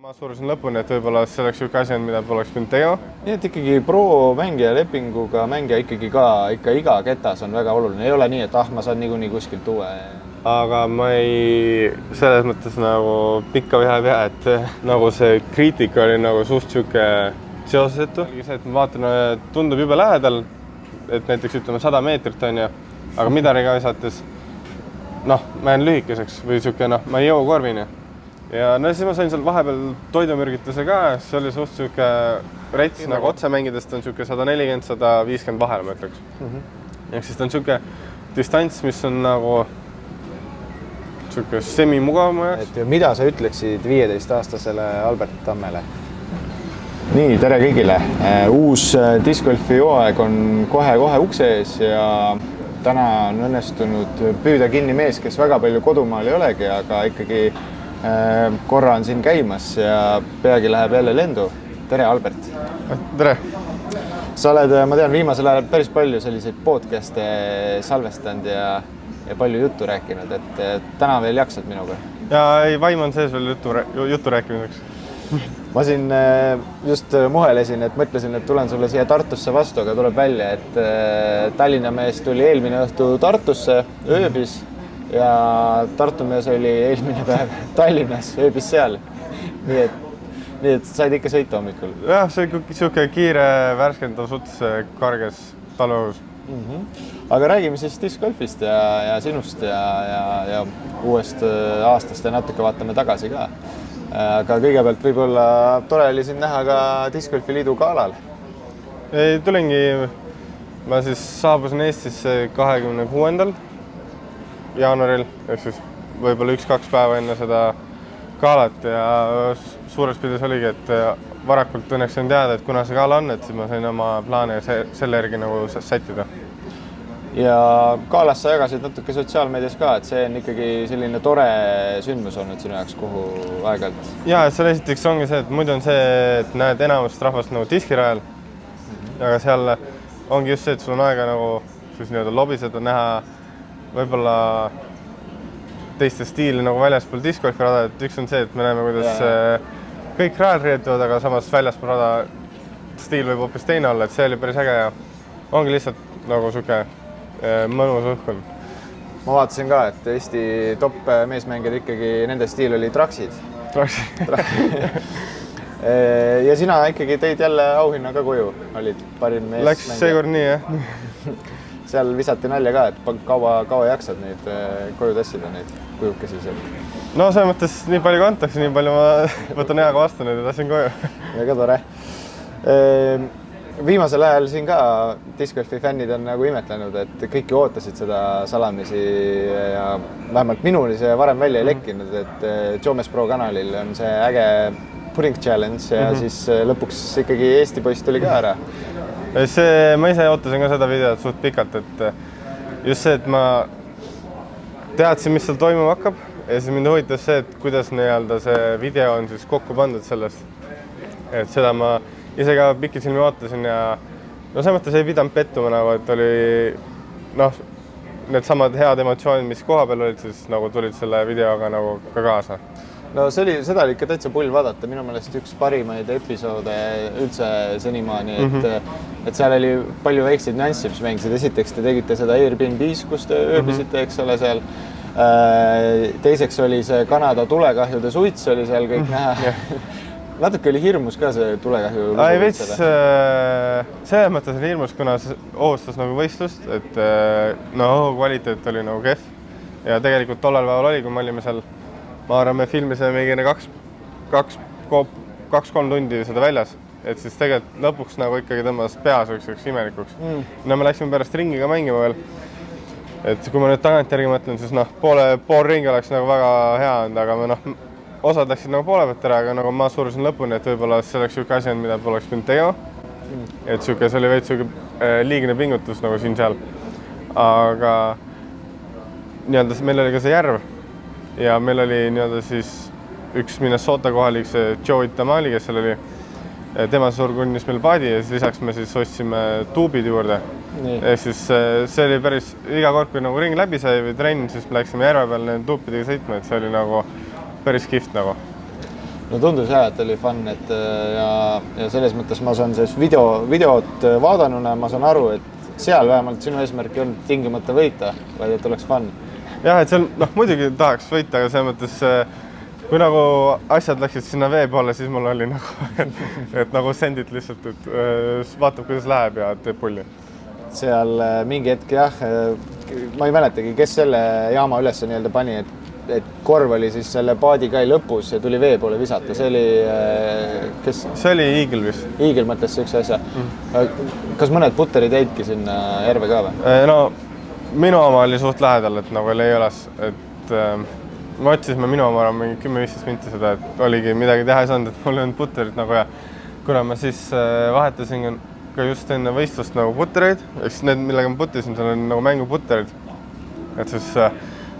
Ma surusin lõpuni, et võib-olla see oleks üks asi, mida poleks pidanud tegema. Nii et ikkagi pro-mängija lepinguga mängija ikka iga ketas on väga oluline. Ei ole nii, et ma saan niikuinii kuskilt uue. Aga ma ei selles mõttes nagu pikka viha ei pea, et nagu see kriitika oli nagu suht siuke seosetu. See, et ma vaatan, tundub jube lähedal, et näiteks ütleme 100 meetrit on ju, aga midagi ka visates, ma jään lühikeseks või siuke, ma ei jõua korvini. Ja siis ma sain seal vahepeal toidumürgituse ka, see oli suht siuke rets, nagu otse mängidest on siuke 140-150 vahel, ma ütleks. Ehk siis ta on siuke distants, mis on nagu siuke semi-mugav mu jaoks. Et mida sa ütleksid 15-aastasele Albert Tammele? Nii, tere kõigile! Uus discgolfi hooaeg on kohe ukse ees ja täna on õnnestunud püüda kinni mees, kes väga palju kodumaal ei olegi, aga ikkagi korra on siin käimas ja peagi läheb jälle lendu. Tere, Albert! Tere! Sa oled, ma tean, viimasel ajal päris palju selliseid podcast'e salvestanud ja palju juttu rääkinud, et täna veel jaksad minuga? Ja ei, vaim on sees veel juttu rääkimiseks. Ma siin just muhelesin, et mõtlesin, et tulen sulle siia Tartusse vastu, aga tuleb välja, et Tallinna mees tuli eelmine õhtu Tartusse, ööbis ja Tartu mees oli eelmine päev Tallinnas, ööbis seal. Nii et said ikka sõita hommikul? Jah, see on siuke kiire, värskendav suts karges talveõhus. Aga räägime siis discgolfist ja sinust ja uuest aastast ja natuke vaatame tagasi ka. Aga kõigepealt võib-olla tore oli sind näha ka Discgolfi Liidu galal. Ei, tulingi, ma siis saabusin Eestisse 26. jaanuaril, ehk siis võib-olla 1-2 päeva enne seda galat ja suures pildes oligi, et varakult õnneks sain teada, et kuna see gala on, et siis ma sain oma plaane selle järgi nagu sättida. Ja galas sa jagasid natuke sotsiaalmeedias ka, et see on ikkagi selline tore sündmus olnud sinu jaoks, kuhu aeg-ajalt? Ja, seal esiteks ongi see, et muidu on see, et näed enamust rahvast nagu diskirajal, aga seal ongi just see, et sul on aega nagu siis nii-öelda lobiseda, näha võib-olla teiste stiili nagu väljaspool discgolfi rada, et üks on see, et me näeme, kuidas kõik rajal riietuvad, aga samas väljaspool rada stiil võib hoopis teine olla, et see oli päris äge ja ongi lihtsalt nagu siuke mõnus õhkun. Ma vaatasin ka, et Eesti top meesmängijad ikkagi, nende stiil oli traksid. Ja sina ikkagi tõid jälle auhinna ka koju, olid parim meesmängija. Läks seekord nii, jah. Seal visati nalja ka, et kaua jaksad neid koju tassida, neid kujukesi sealt? No selles mõttes nii palju kantakse, nii palju ma võtan heaga vastu neid ja tassin koju. Väga tore. Viimasel ajal siin ka discgolfi fännid on nagu imetlenud, et kõik ju ootasid seda salamisi ja vähemalt minuni see varem välja ei lekkinud, et Jomes Pro kanalil on see äge pudding challenge ja siis lõpuks ikkagi Eesti poiss tuli ka ära. Ma ise ootasin ka seda videot suht pikalt, et just see, et ma teadsin, mis seal toimuma hakkab ja siis mind huvitas see, et kuidas nii-öelda see video on siis kokku pandud sellest. Et seda ma ise ka pikisilmi ootasin ja selles mõttes ei pidanud pettuma, nagu, et oli need samad head emotsioonid, mis koha peal olid, siis nagu tulid selle videoga nagu ka kaasa. No seda oli ikka täitsa pull vaadata, minu meelest üks parimaid episoode üldse senimaani, et seal oli palju väikseid nüansse, mis mängisid. Esiteks te tegite seda Airbnb's, kus te ööbisite, eks ole seal. Teiseks oli see Kanada tulekahjude suits oli seal kõik näha. Natuke oli hirmus ka see tulekahju. Ei veits, selles mõttes oli hirmus, kuna ohustas nagu võistlust, et õhu kvaliteet oli nagu kehv ja tegelikult tollel päeval oli, kui me olime seal, ma arvan, me filmisime mingine 2-3 tundi seda väljas, et siis tegelikult lõpuks nagu ikkagi tõmbas pea selliseks imelikuks. Me läksime pärast ringiga mängima veel, et kui ma nüüd tagantjärgi mõtlen, siis pool ringi oleks nagu väga hea olnud, aga me osad läksid nagu poole pealt ära, aga nagu ma surusin lõpuni, et võib-olla see oleks üks asi, mida poleks pidanud tegema. Et see oli veits liigne pingutus nagu siin-seal. Aga nii-öelda meil oli ka see järv ja meil oli nii-öelda siis üks Minnesota kohalik, see Joey Tamali, kes seal oli. Tema surgunnis meil paadi ja siis lisaks me siis ostsime tuubid juurde. Ehk siis see oli päris iga kord, kui nagu ring läbi sai või trenn, siis läksime järve peal tuupidega sõitma, et see oli nagu päris kihvt nagu. no tundus jah, et oli fun, et ja selles mõttes ma saan sellest videot vaadanuna, ma saan aru, et seal vähemalt sinu eesmärk ei olnud tingimata võita, vaid et oleks fun. Jah, et seal, muidugi tahaks võita, aga selles mõttes, kui nagu asjad läksid sinna vee poole, siis mul oli nagu, et nagu sendid lihtsalt, et vaatab, kuidas läheb ja teeb pulli. Seal mingi hetk jah, ma ei mäletagi, kes selle jaama üles nii-öelda pani, et korv oli siis selle paadikai lõpus ja tuli vee poole visata. See oli, kes? See oli Eagle vist. Eagle mõtles siukse asja. Kas mõned putterid jäidki sinna järve ka või? No minu oma oli suht lähedal, et nagu oli õlas, et me otsisime minu oma mingi 10-15 minti seda, et oligi midagi teha ei saanud, et mul ei olnud putterit nagu ja kuna ma siis vahetasin ka just enne võistlust nagu puttereid, eks need, millega ma puttisin, seal on nagu mänguputterid, et siis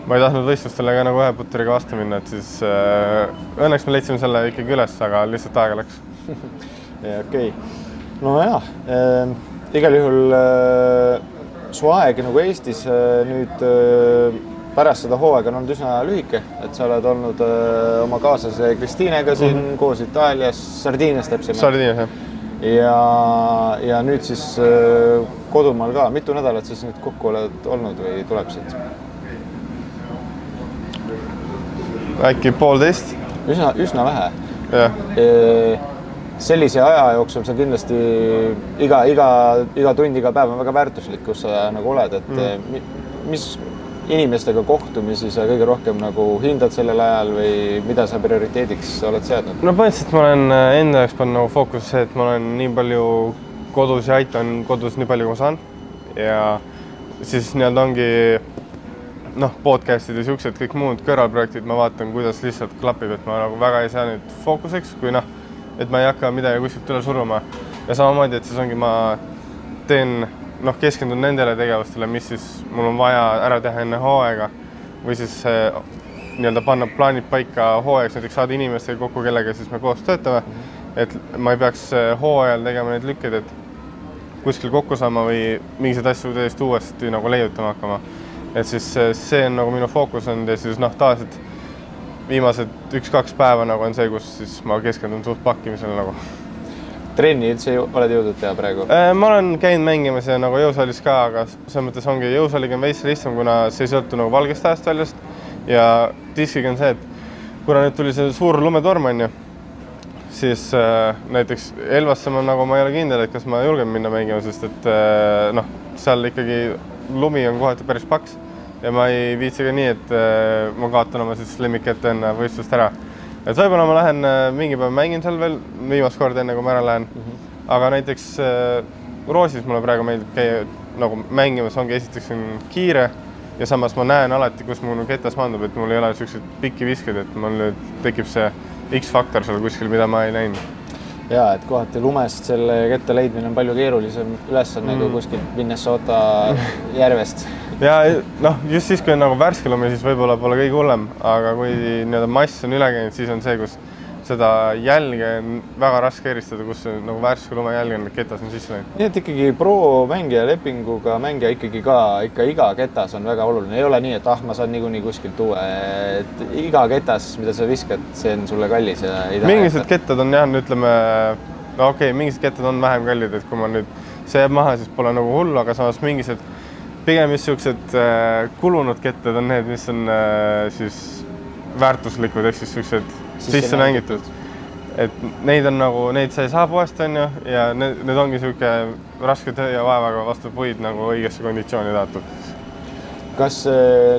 ma ei tahtnud võistlustele ka nagu ühe putteriga vastu minna, et siis õnneks me leidsime selle ikkagi üles, aga lihtsalt aega läks. Ja, okei. No jah, igal juhul su aeg nagu Eestis nüüd pärast seda hooaega on olnud üsna lühike, et sa oled olnud oma kaaslase Kristiinega siin koos Itaalias, Sardiinias täpselt. Sardiinias, jah. Ja nüüd siis kodumaal ka. Mitu nädalat siis nüüd kokku oled olnud või tuleb siit? Äkki 1,5. Üsna vähe. Jah. Sellise aja jooksul sa kindlasti iga tund, iga päev on väga väärtuslik, kus sa nagu oled, et mis inimestega kohtumisi sa kõige rohkem nagu hindad sellel ajal või mida sa prioriteediks oled seadnud? No põhimõtteliselt ma olen enda jaoks pannud nagu fookus see, et ma olen nii palju kodus ja aitan kodus nii palju, kui ma saan. Ja siis nii-öelda ongi podcastid ja siuksed kõik muud kõrvalprojektid, ma vaatan, kuidas lihtsalt klapib, et ma nagu väga ei saa nüüd fookuseks, kui et ma ei hakka midagi kuskilt üle suruma. Ja samamoodi, et siis ongi ma teen keskendun nendele tegevustele, mis siis mul on vaja ära teha enne hooaega või siis nii-öelda panna plaanid paika hooajaks, näiteks saada inimestega kokku, kellega siis me koos töötame, et ma ei peaks hooajal tegema neid lükkeid, et kuskil kokku saama või mingised asju täiesti uuesti nagu leiutama hakkama. Et siis see on nagu minu fookus on ja siis tavaliselt viimased 1-2 päeva nagu on see, kus siis ma keskendun suht pakkimisele nagu. Trenni üldse oled jõudnud teha praegu? Ma olen käinud mängimas ja nagu jõusaalis ka, aga selles mõttes ongi jõusaaliga on veits lihtsam, kuna see ei sõltu nagu valgest ajast väljast ja diskiga on see, et kuna nüüd tuli see suur lumetorm on ju, siis näiteks Elvasse ma ei ole kindel, et kas ma julgen minna mängima, sest et seal ikkagi lumi on kohati päris paks ja ma ei viitsi ka nii, et ma kaotan oma siis lemmikette enne võistlust ära. Et võib-olla ma lähen mingi päev mängin seal veel viimast korda enne, kui ma ära lähen. Aga näiteks Roosis mulle praegu meeldib käia nagu mängimas, ongi esiteks kiire ja samas ma näen alati, kus mul ketas mandub, et mul ei ole sellised pikki visked, et mul nüüd tekib see X-faktor seal kuskil, mida ma ei näinud. Jaa, et kohati lumest selle ketta leidmine on palju keerulisem ülesanne kui kuskilt Minnesota järvest. Ja just siis, kui on nagu värske lumi, siis võib-olla pole kõige hullem, aga kui nii-öelda mass on üle käinud, siis on see, kus seda jälge on väga raske eristada, kus nagu värske lume jälge on, ketas on sisse läinud. Nii et ikkagi pro-mängija lepinguga mängija ikka iga ketas on väga oluline. Ei ole nii, et ma saan niikuinii kuskilt uue. Et iga ketas, mida sa viskad, see on sulle kallis ja ei taha. Mingised kettad on jah, ütleme, mingised kettad on vähem kallid, et kui ma nüüd see jääb maha, siis pole nagu hullu, aga samas mingised pigem just siuksed kulunud kettad on need, mis on siis väärtuslikud, ehk siis siuksed sisse mängitud. Et neid on nagu, neid sa ei saa poest on ju ja need ongi siuke raske töö ja vaevaga vastu puid nagu õigesse konditsiooni taotud. Kas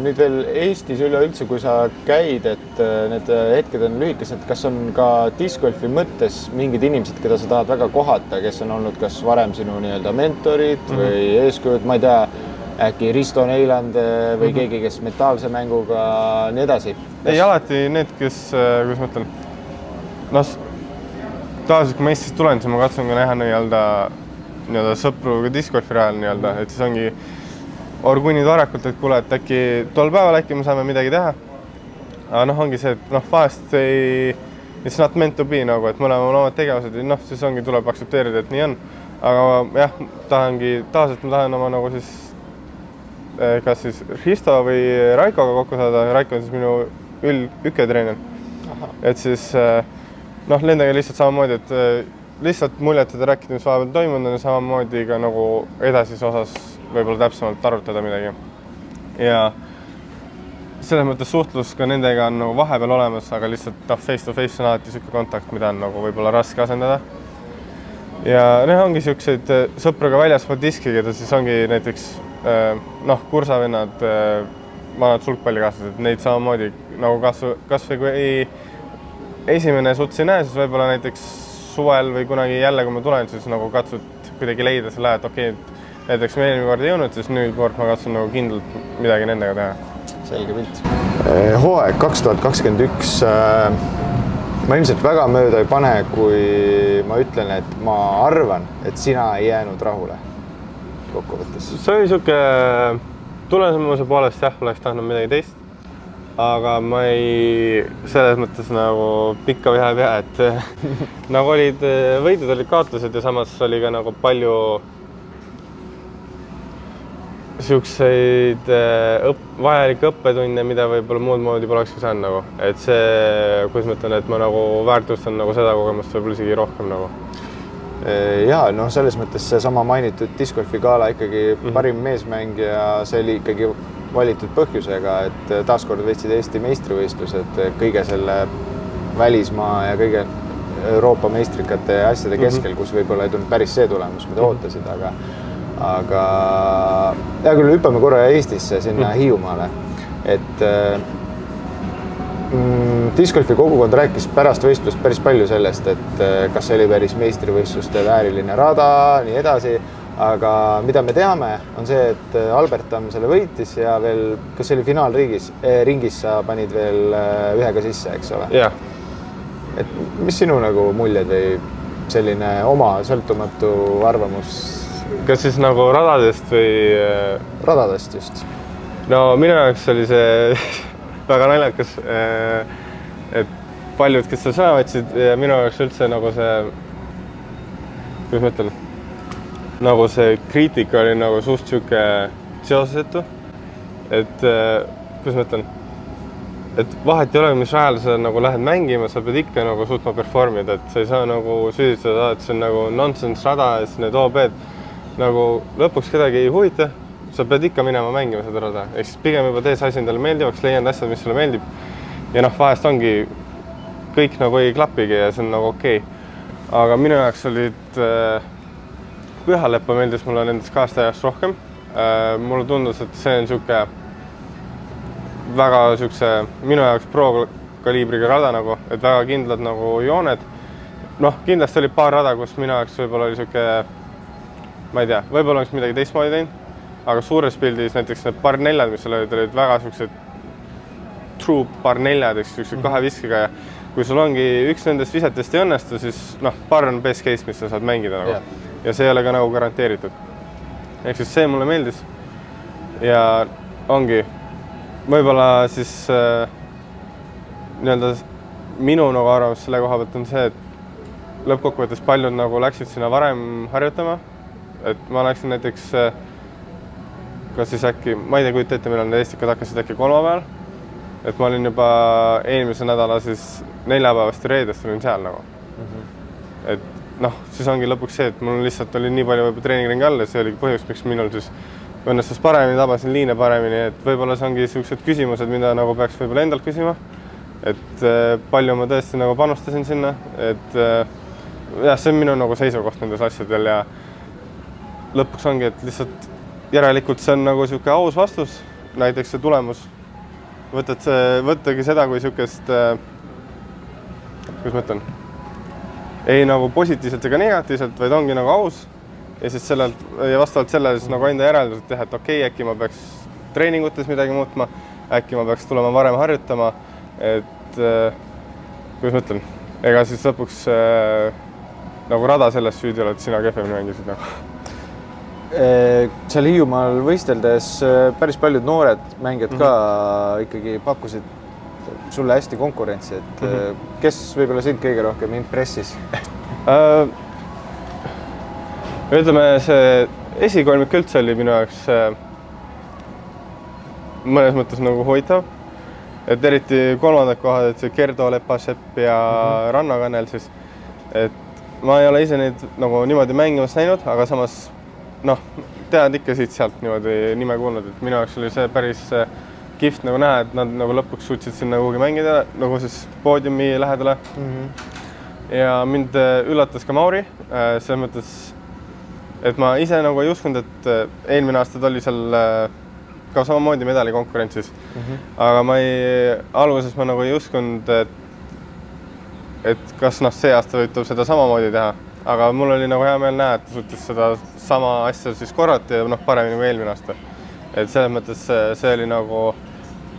nüüd veel Eestis üleüldse, kui sa käid, et need hetked on lühikesed, kas on ka discgolfi mõttes mingid inimesed, keda sa tahad väga kohata, kes on olnud kas varem sinu nii-öelda mentorid või eeskujud, ma ei tea, äkki Risto Neiland või keegi, kes mentaalse mänguga nii edasi? Ei, alati need, kes, kuidas ma ütlen, tavaliselt kui ma Eestist tulen, siis ma katsun ka näha nii-öelda sõpru ka discgolfi rajal nii-öelda, et siis ongi orgunnid varakult, et kuule, et äkki tol päeval äkki me saame midagi teha. Aga ongi see, et vahest it's not meant to be nagu, et mõlema on omad tegevused ja siis ongi, tuleb aktsepteerida, et nii on. Aga jah, tavaliselt ma tahan oma nagu siis kas siis Risto või Raikoga kokku saada. Raiko on siis minu üketreener. Et siis noh, nendega lihtsalt samamoodi, et lihtsalt muljetada rääkida, mis vahepeal toimunud on ja samamoodi ka nagu edasise osas võib-olla täpsemalt arutada midagi. Ja selles mõttes suhtlus ka nendega on nagu vahepeal olemas, aga lihtsalt face to face on alati siuke kontakt, mida on nagu võib-olla raske asendada. Ja need ongi siukseid sõpru ka väljaspool diski, keda siis ongi näiteks noh, kursavennad, vanad sulgpallikaaslased, neid samamoodi nagu kasvõi kui esimene suts ei näe, siis võib-olla näiteks suvel või kunagi jälle, kui ma tulen, siis nagu katsud kuidagi leida selle aja, et okei, näiteks me eelmine kord ei jõudnud, siis nüüd kord ma katsun nagu kindlalt midagi nendega teha. Selge pilt. Hooaeg 2021. Ma ilmselt väga mööda ei pane, kui ma ütlen, et ma arvan, et sina ei jäänud rahule kokkuvõttes. See oli siuke tulesemuse poolest jah, oleks tahtnud midagi teist. Aga ma ei selles mõttes nagu pikka viha ei pea, et nagu olid võidud, olid kaotused ja samas oli ka nagu palju siukseid vajalikke õppetunde, mida võib-olla muud moodi polekski saanud nagu. Et see, kuidas ma ütlen, et ma nagu väärtustan nagu seda kogemust võib-olla isegi rohkem nagu. Ja no selles mõttes see sama mainitud Disc Golfi gala ikkagi parim meesmängija, see oli ikkagi valitud põhjusega, et taaskord võitsid Eesti meistrivõistlused kõige selle välismaa ja kõige Euroopa meistrikate asjade keskel, kus võib-olla ei tulnud päris see tulemus, mida ootasid, aga hea küll, hüppame korra Eestisse sinna Hiiumaale, et Disc Golfi kogukond rääkis pärast võistlust päris palju sellest, et kas see oli päris meistrivõistluste vääriline rada, nii edasi. Aga mida me teame, on see, et Albert Tamm selle võitis ja veel, kas see oli finaalringis sa panid veel ühega sisse, eks ole? Jah. Et mis sinu nagu muljed või selline oma sõltumatu arvamus? Kas siis nagu radadest või? Radadest just. No minu jaoks oli see väga naljakas, et paljud, kes seda sõna võtsid ja minu jaoks üldse nagu see, kuidas ma ütlen, nagu see kriitika oli nagu suht siuke seosetu, et kuidas ma ütlen, et vahet ei ole, mis rajal sa nagu lähed mängima, sa pead ikka nagu suutma performida, et sa ei saa nagu süüdistada, et see on nagu nonsense rada ja siis need OB-d nagu lõpuks kedagi ei huvita, sa pead ikka minema mängima seda rada, ehk siis pigem juba tee see asi endale meeldivaks, leiad asjad, mis sulle meeldib ja noh, vahest ongi kõik nagu ei klapigi ja see on nagu okei. Aga minu jaoks olid Pühalepa meeldis mulle nendest kaastajast rohkem. Mulle tundus, et see on siuke väga siukse minu jaoks pro-kaliibriga rada nagu, et väga kindlad nagu jooned. Noh, kindlasti oli paar rada, kus minu jaoks võib-olla oli siuke, ma ei tea, võib-olla oleks midagi teistmoodi teinud, aga suures pildis näiteks need par neljad, mis olid väga siuksed true par neljad, siuksed kahe viskiga ja kui sul ongi üks nendest visetest ei õnnestu, siis noh, par on best case, mis sa saad mängida nagu. Yeah. Ja see ei ole ka nagu garanteeritud. Ehk siis see mulle meeldis ja ongi võib-olla siis nii-öelda minu nagu arvamus selle koha pealt on see, et lõppkokkuvõttes paljud nagu läksid sinna varem harjutama, et ma läksin näiteks kas siis äkki, ma ei tea, kujuta ette, millal need eestikad hakkasid äkki kolmapäeval, et ma olin juba eelmise nädala siis neljapäevast ja reedest olin seal nagu. Et noh, siis ongi lõpuks see, et mul lihtsalt oli nii palju võib-olla treeningringi all ja see oli põhjus, miks minul siis õnnestus paremini, tabasin liine paremini, et võib-olla see ongi sellised küsimused, mida nagu peaks võib-olla endalt küsima, et palju ma tõesti nagu panustasin sinna, et jah, see on minu nagu seisukoht nendes asjadel ja lõpuks ongi, et lihtsalt järelikult see on nagu siuke aus vastus, näiteks see tulemus, võttagi seda kui siukest, kuidas ma ütlen, ei nagu positiivselt ega negatiivselt, vaid ongi nagu aus ja siis sellelt ja vastavalt sellele siis nagu enda järeldused teha, et okei, äkki ma peaks treeningutes midagi muutma, äkki ma peaks tulema varem harjutama, et kuidas ma ütlen, ega siis lõpuks nagu rada sellest süüdi oled, sina kehvemini mängisid nagu. Seal Hiiumaal võisteldes päris paljud noored mängijad ka ikkagi pakkusid sulle hästi konkurentsi, et kes võib-olla sind kõige rohkem impressis? Ütleme, see esikolmik üldse oli minu jaoks mõnes mõttes nagu huvitav, et eriti kolmandad kohad, et see Kerdo, Lepašepp ja Rannakannel siis, et ma ei ole ise neid nagu niimoodi mängimas näinud, aga samas noh, tead ikka siit-sealt niimoodi nime kuulnud, et minu jaoks oli see päris kihvt nagu näha, et nad nagu lõpuks suutsid sinna kuhugi mängida, nagu siis poodiumi lähedale. Ja mind üllatas ka Mauri, selles mõttes, et ma ise nagu ei uskunud, et eelmine aasta oli seal ka samamoodi medali konkurentsis. Aga alguses ma nagu ei uskunud, et kas see aasta võib seda samamoodi teha. Aga mul oli nagu hea meel näha, et ta suutis seda sama asja siis korrati ja paremini kui eelmine aasta. Et selles mõttes see oli nagu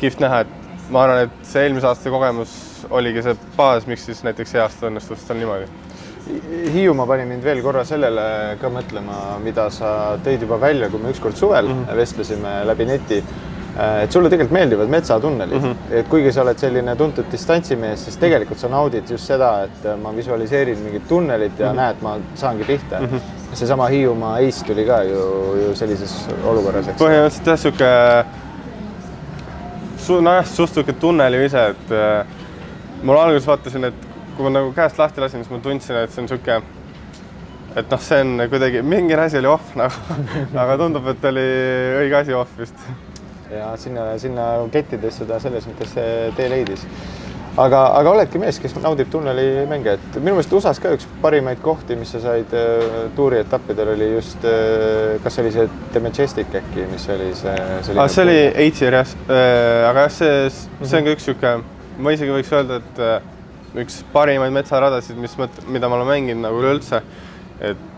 kihvt näha, et ma arvan, et see eelmise aasta kogemus oligi see baas, miks siis näiteks see aasta õnnestus tal niimoodi. Hiiumaa pani mind veel korra sellele ka mõtlema, mida sa tõid juba välja, kui me ükskord suvel vestlesime läbi neti, et sulle tegelikult meeldivad metsatunnelid. Et kuigi sa oled selline tuntud distantsimees, siis tegelikult sa naudid just seda, et ma visualiseerin mingit tunnelit ja näed, ma saangi pihta. Seesama Hiiumaa Ace tuli ka ju sellises olukorras. Põhimõtteliselt suhtuke tunneli ise, et mul alguses vaatasin, et kui ma nagu käest lahti lasin, siis ma tundsin, et see on siuke, et see on kuidagi, mingi asi oli off nagu, aga tundub, et oli õige asi off vist. Ja sinna kettides seda selles mõttes tee leidis. Aga oledki mees, kes naudib tunneli mänge, et minu meelest USAs ka üks parimaid kohti, mis sa said tuurietappidel oli just, kas oli see The Majestic äkki, mis oli see? See oli Eidsir jah, aga jah, see on ka üks siuke, ma isegi võiks öelda, et üks parimaid metsaradasid, mida ma olen mänginud nagu üleüldse, et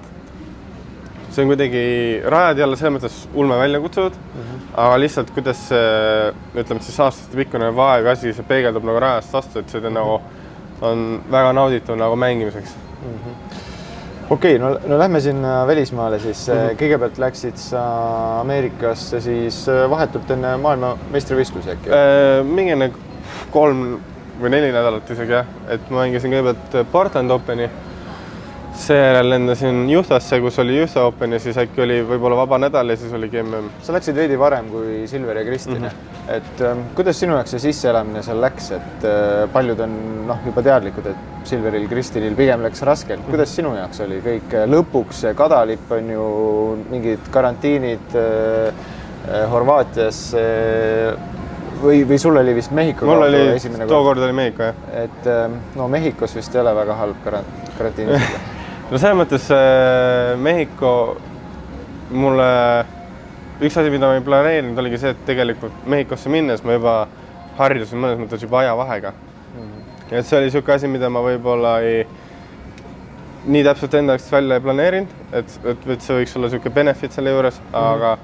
see on kuidagi rajad jälle selles mõttes ulme välja kutsunud, aga lihtsalt kuidas ütleme, siis aastate pikkune vaev ja asi, see peegeldub nagu rajast vastu, et see nagu on väga nauditav nagu mängimiseks. Okei, no lähme sinna välismaale siis. Kõigepealt läksid sa Ameerikasse siis vahetult enne maailma meistrivõistlusi äkki? Mingi 3 või 4 nädalat isegi jah, et ma mängisin kõigepealt Portland Openi. Seejärel lendasin Utah'sse, kus oli Utah Open ja siis äkki oli võib-olla vaba nädal ja siis oli MM. Sa läksid veidi varem kui Silver ja Kristin. Et kuidas sinu jaoks see sisseelamine seal läks, et paljud on juba teadlikud, et Silveril, Kristinil pigem läks raskelt. Kuidas sinu jaoks oli kõik lõpuks, kadalipp on ju mingid karantiinid Horvaatias või sul oli vist Mehhiko? Mul oli, tookord oli Mehhiko jah. Et Mehhikos vist ei ole väga halb karantiinis. No selles mõttes Mehhiko mulle üks asi, mida ma ei planeerinud, oligi see, et tegelikult Mehhikosse minnes ma juba harjusin mõnes mõttes juba ajavahega. Ja see oli siuke asi, mida ma võib-olla nii täpselt endaks välja ei planeerinud, et see võiks olla siuke benefit selle juures, aga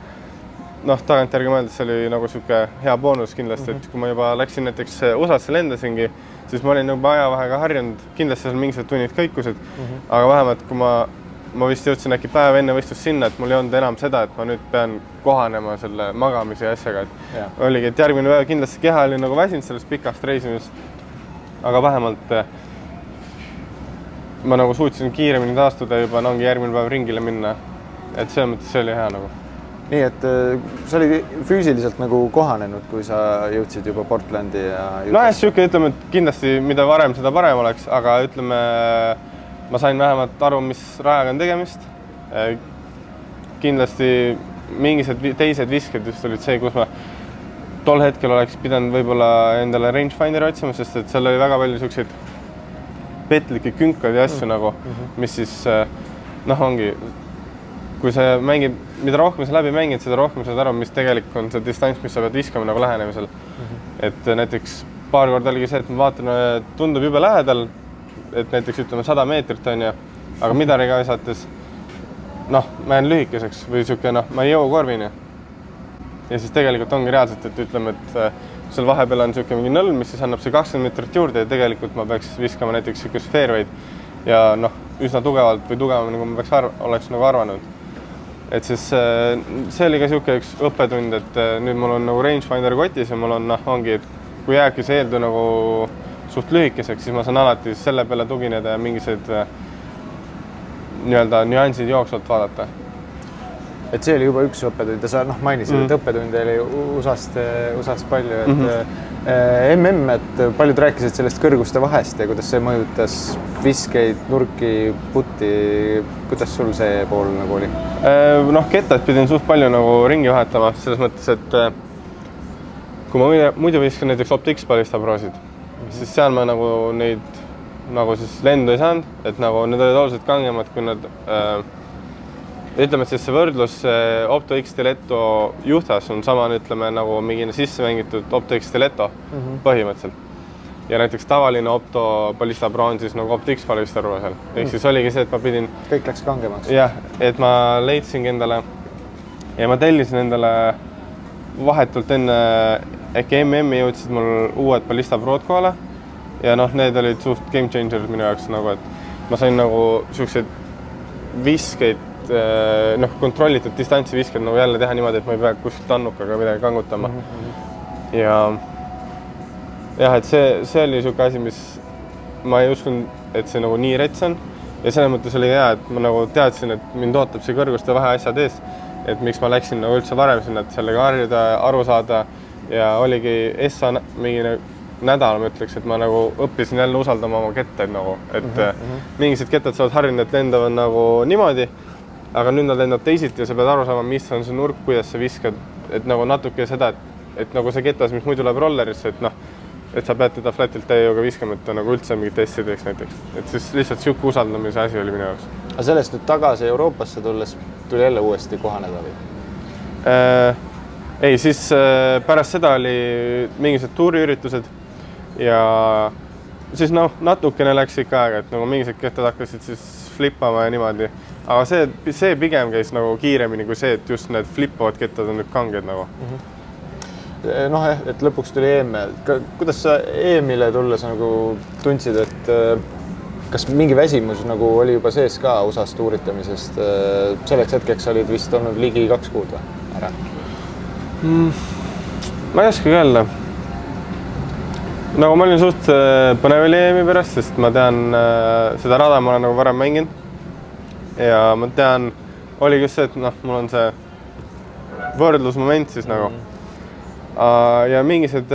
tagantjärgi mõeldes see oli nagu siuke hea boonus kindlasti, et kui ma juba läksin näiteks USA'sse lendasingi, siis ma olin juba ajavahega harjunud, kindlasti seal mingisugused tunnid kõikusid, aga vähemalt kui ma vist jõudsin äkki päev enne võistlust sinna, et mul ei olnud enam seda, et ma nüüd pean kohanema selle magamise asjaga, et oligi, et järgmine päev kindlasti keha oli nagu väsinud sellest pikast reisimist, aga vähemalt ma nagu suutsin kiiremini taastuda juba ongi järgmine päev ringile minna, et selles mõttes see oli hea nagu. Nii, et sa oli füüsiliselt nagu kohanenud, kui sa jõudsid juba Portlandi ja siuke, ütleme, et kindlasti mida varem, seda parem oleks, aga ütleme, ma sain vähemalt aru, mis rajaga on tegemist. Kindlasti mingised teised visked just olid see, kus ma tol hetkel oleks pidanud võib-olla endale rangefinderi otsima, sest et seal oli väga palju siukseid petlikke künkad ja asju nagu, mis siis ongi, kui sa mängid, mida rohkem sa läbi mängid, seda rohkem saad aru, mis tegelikult on see distants, mis sa pead viskama nagu lähenemisel. Et näiteks paar korda oligi see, et ma vaatan, tundub jube lähedal, et näiteks ütleme 100 meetrit on ju, aga midariga visates, ma jään lühikeseks või siuke, ma ei jõu korvini. Ja siis tegelikult ongi reaalselt, et ütleme, et seal vahepeal on siuke mingi nõlm, mis siis annab see 20 meetrit juurde ja tegelikult ma peaks viskama näiteks siukest fairway'd ja üsna tugevalt või tugevamini, kui ma oleks nagu arvanud. Et siis see oli ka siuke üks õppetund, et nüüd mul on nagu rangefinder kotis ja mul ongi, et kui jääbki see eeldu nagu suht lühikeseks, siis ma saan alati selle peale tugineda ja mingised nii-öelda nüansid jooksvalt vaadata. et see oli juba üks õppetund ja sa mainisid, et õppetunde oli USA-st palju, et MM, et paljud rääkisid sellest kõrguste vahest ja kuidas see mõjutas viskeid, nurki, putti, kuidas sul see pool nagu oli? Kettad pidin suht palju nagu ringi vahetama, selles mõttes, et kui ma muidu viskan näiteks OptX ballista prosid, siis seal ma nagu neid nagu siis lendu ei saanud, et nagu need olid oluliselt kangemad, kui nad ütleme, et siis see võrdlus OptoX Stiletto juhtas on sama, ütleme, nagu mingi sisse mängitud OptoX Stiletto põhimõtteliselt. Ja näiteks tavaline Opto Ballista Pro on siis nagu OptX Ballista Pro seal. Ehk siis oligi see, et ma pidin... Kõik läks kangemaks. Jah, et ma leidsingi endale ja ma tellisin endale vahetult enne äkki MM-i jõudsid mul uued Ballista Prod kohale ja need olid suht game changerid minu jaoks nagu, et ma sain nagu siukseid viskeid kontrollitud distantsi visked nagu jälle teha niimoodi, et ma ei pea kuskilt annukaga midagi kangutama. Ja jah, et see oli siuke asi, mis ma ei uskunud, et see nagu nii rets on. Ja selles mõttes oli hea, et ma nagu teadsin, et mind ootab see kõrguste vahe asjad ees. Et miks ma läksin nagu üldse varem sinna, et sellega harjuda, aru saada. Ja oligi SA mingi nädal, ma ütleks, et ma nagu õppisin jälle usaldama oma kettaid nagu. Et mingised kettad saavad harjunud, et lendavad nagu niimoodi. Aga nüüd nad lendavad teisiti ja sa pead aru saama, mis on see nurk, kuidas sa viskad, et nagu natuke seda, et nagu see ketas, mis muidu läheb rollerisse, et sa pead teda flatilt täiega viskama, et ta nagu üldse mingit tessi teeks näiteks. Et siis lihtsalt siuke usaldamise asi oli minu jaoks. Aga sellest nüüd tagasi Euroopasse tulles tuli jälle uuesti kohaneda või? Ei, siis pärast seda oli mingised tuuriüritused ja siis natukene läks ikka aega, et nagu mingised kettad hakkasid siis flippama ja niimoodi. Aga see pigem käis nagu kiiremini kui see, et just need flippavad kettad on nüüd kanged nagu. Et lõpuks tuli EM. Kuidas sa EM-ile tulles nagu tundsid, et kas mingi väsimus nagu oli juba sees ka USA-st uuritamisest? Selleks hetkeks olid vist olnud ligi 2 kuud või? Ära? Ma ei oskagi öelda. Nagu ma olin suht põnev oli EM-i pärast, sest ma tean seda rada ma olen nagu varem mänginud. Ja ma tean, oligi just see, et mul on see võrdlusmoment siis nagu. Ja mingised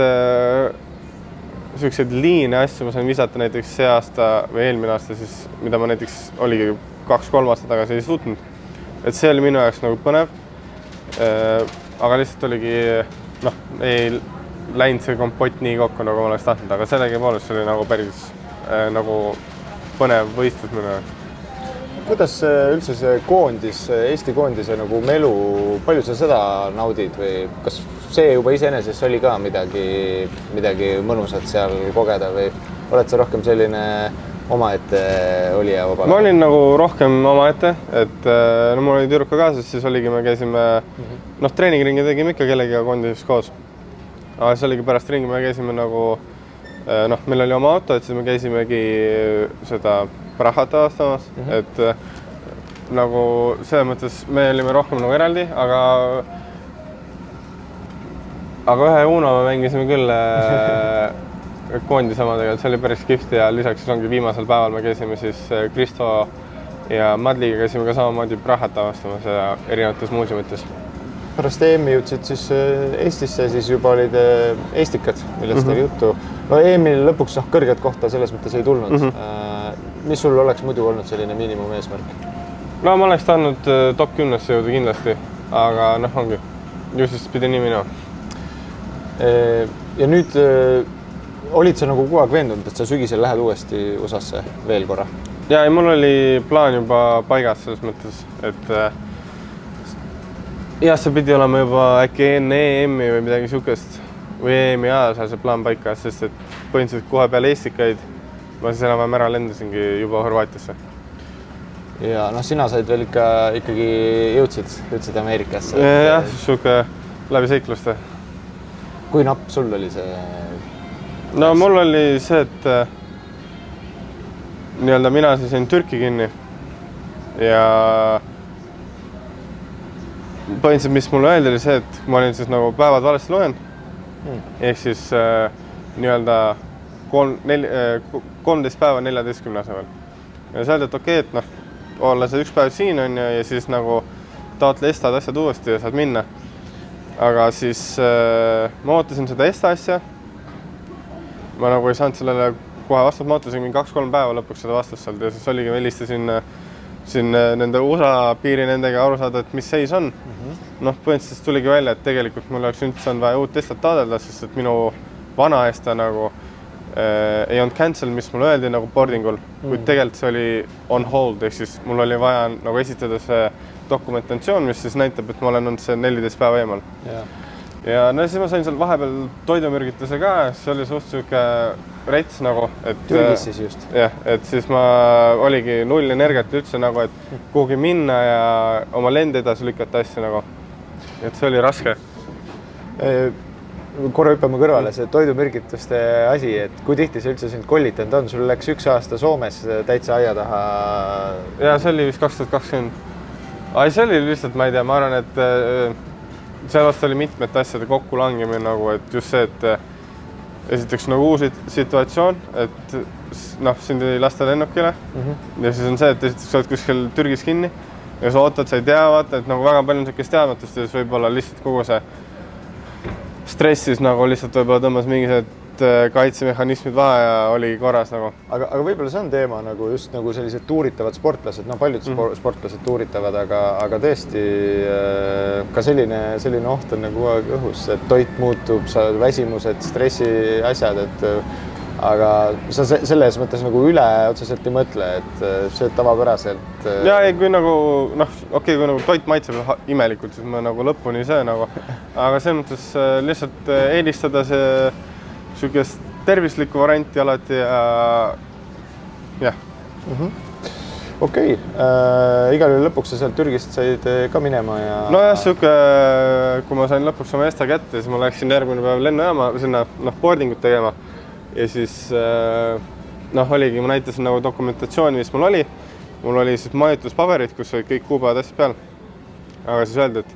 sellised liine asju ma sain visata näiteks see aasta või eelmine aasta siis, mida ma näiteks oligi 2-3 aastat tagasi ei suutnud. Et see oli minu jaoks nagu põnev. Aga lihtsalt oligi, ei läinud see kompott nii kokku, nagu ma oleks tahtnud, aga sellegi poolest oli nagu päris nagu põnev võistlus minu jaoks. Kuidas üldse see koondis, Eesti koondise nagu melu, palju sa seda naudid või kas see juba iseenesest oli ka midagi mõnusat seal kogeda või oled sa rohkem selline omaette olija vabale? Ma olin nagu rohkem omaette, et mul oli tüdruka kaasas, siis oligi, me käisime, treeningringi tegime ikka kellegiga koondises koos. Aga see oligi pärast ringi, me käisime nagu, meil oli oma auto, et siis me käisimegi seda Prahat avastamas, et nagu selles mõttes me olime rohkem nagu eraldi, aga ühe Uno me mängisime küll koondis omadega, et see oli päris kihvt ja lisaks ongi viimasel päeval me käisime siis Kristo ja Madliga käisime ka samamoodi Prahat avastamas ja erinevates muuseumites. Pärast EM-i jõudsid siis Eestisse, siis juba olid eestikad, millest oli juttu. EM-il lõpuks kõrget kohta selles mõttes ei tulnud. Mis sul oleks muidu olnud selline miinimum eesmärk? Ma oleks tahtnud top 10-sse jõuda kindlasti, aga ongi, ju siis pidi nii minema. Ja nüüd olid sa nagu kogu aeg veendunud, et sa sügisel lähed uuesti USA-sse veel korra? Ja, mul oli plaan juba paigas selles mõttes, et jah, see pidi olema juba äkki enne EM-i või midagi siukest või EM-i ajal sai see plaan paika, sest et põhimõtteliselt kohe peale eestikaid ma siis enam ära lendasingi juba Horvaatiasse. Ja sina said veel ikkagi jõudsid Ameerikasse. Jah, siuke läbi seikluste. Kui napp sul oli see? Mul oli see, et mina siis jäin Türki kinni ja põhimõtteliselt, mis mulle öeldi, oli see, et ma olin siis nagu päevad valesti loenud ehk siis 13 päeva 14 asemel. Ja see öeldi, et okei, et olla see üks päev siin on ja siis nagu taotle ESTA-d asjad uuesti ja saad minna. Aga siis ma ootasin seda ESTA asja. Ma nagu ei saanud sellele kohe vastust, ma ootasin 2-3 päeva lõpuks seda vastust sealt ja siis oligi, ma helistasin siin nende USA piiri nendega aru saada, et mis seis on. Noh, põhimõtteliselt tuligi välja, et tegelikult mul oleks üldse on vaja uut ESTA-d taotleda, sest et minu vana ESTA nagu ei olnud cancel, mis mulle öeldi nagu boardingul, kuid tegelikult see oli on hold, ehk siis mul oli vaja nagu esitada see dokumentatsioon, mis siis näitab, et ma olen olnud see 14 päeva eemal. Ja no siis ma sain seal vahepeal toidumürgituse ka, see oli suht siuke rets nagu, et Türgis siis just. Jah, et siis ma oligi null energiat üldse nagu, et kuhugi minna ja oma lende edasi lükata asju nagu. Et see oli raske. Korra hüppame kõrvale, see toidumürgituste asi, et kui tihti see üldse sind kollitanud on? Sul läks 1 aasta Soomes täitsa aia taha. Ja see oli vist 2020. Ai, see oli lihtsalt, ma ei tea, ma arvan, et sellest oli mitmete asjade kokku langemine nagu, et just see, et esiteks nagu uus situatsioon, et noh, sind ei lasta lennukile ja siis on see, et esiteks sa oled kuskil Türgis kinni ja sa ootad, sa ei tea, vaata, et nagu väga palju on sellist teadmatust ja siis võib-olla lihtsalt kogu see stressis nagu lihtsalt võib-olla tõmbas mingised kaitsemehhanismid vahe ja oli korras nagu. Aga võib-olla see on teema nagu just nagu sellised tuuritavad sportlased, no paljud sportlased tuuritavad, aga tõesti ka selline oht on nagu õhus, et toit muutub, sa väsimused, stressi asjad, et aga sa selles mõttes nagu üle otseselt ei mõtle, et see tavapäraselt. Ja kui nagu, noh, okei, kui nagu toit maitseb imelikult, siis ma nagu lõpuni see nagu, aga selles mõttes lihtsalt eelistada see sükest tervislikku varianti alati ja jah. Okei, igal juhul lõpuks sa sealt Türgist said ka minema ja... No jah, kui ma sain lõpuks oma ESTA kätte, siis ma läksin järgmine päev lennujaama sinna boardingut tegema ja siis oligi, ma näitasin nagu dokumentatsiooni, mis mul oli. Mul oli siis majutuspaberid, kus olid kõik kuupäevad asjad peal. Aga siis öeldi,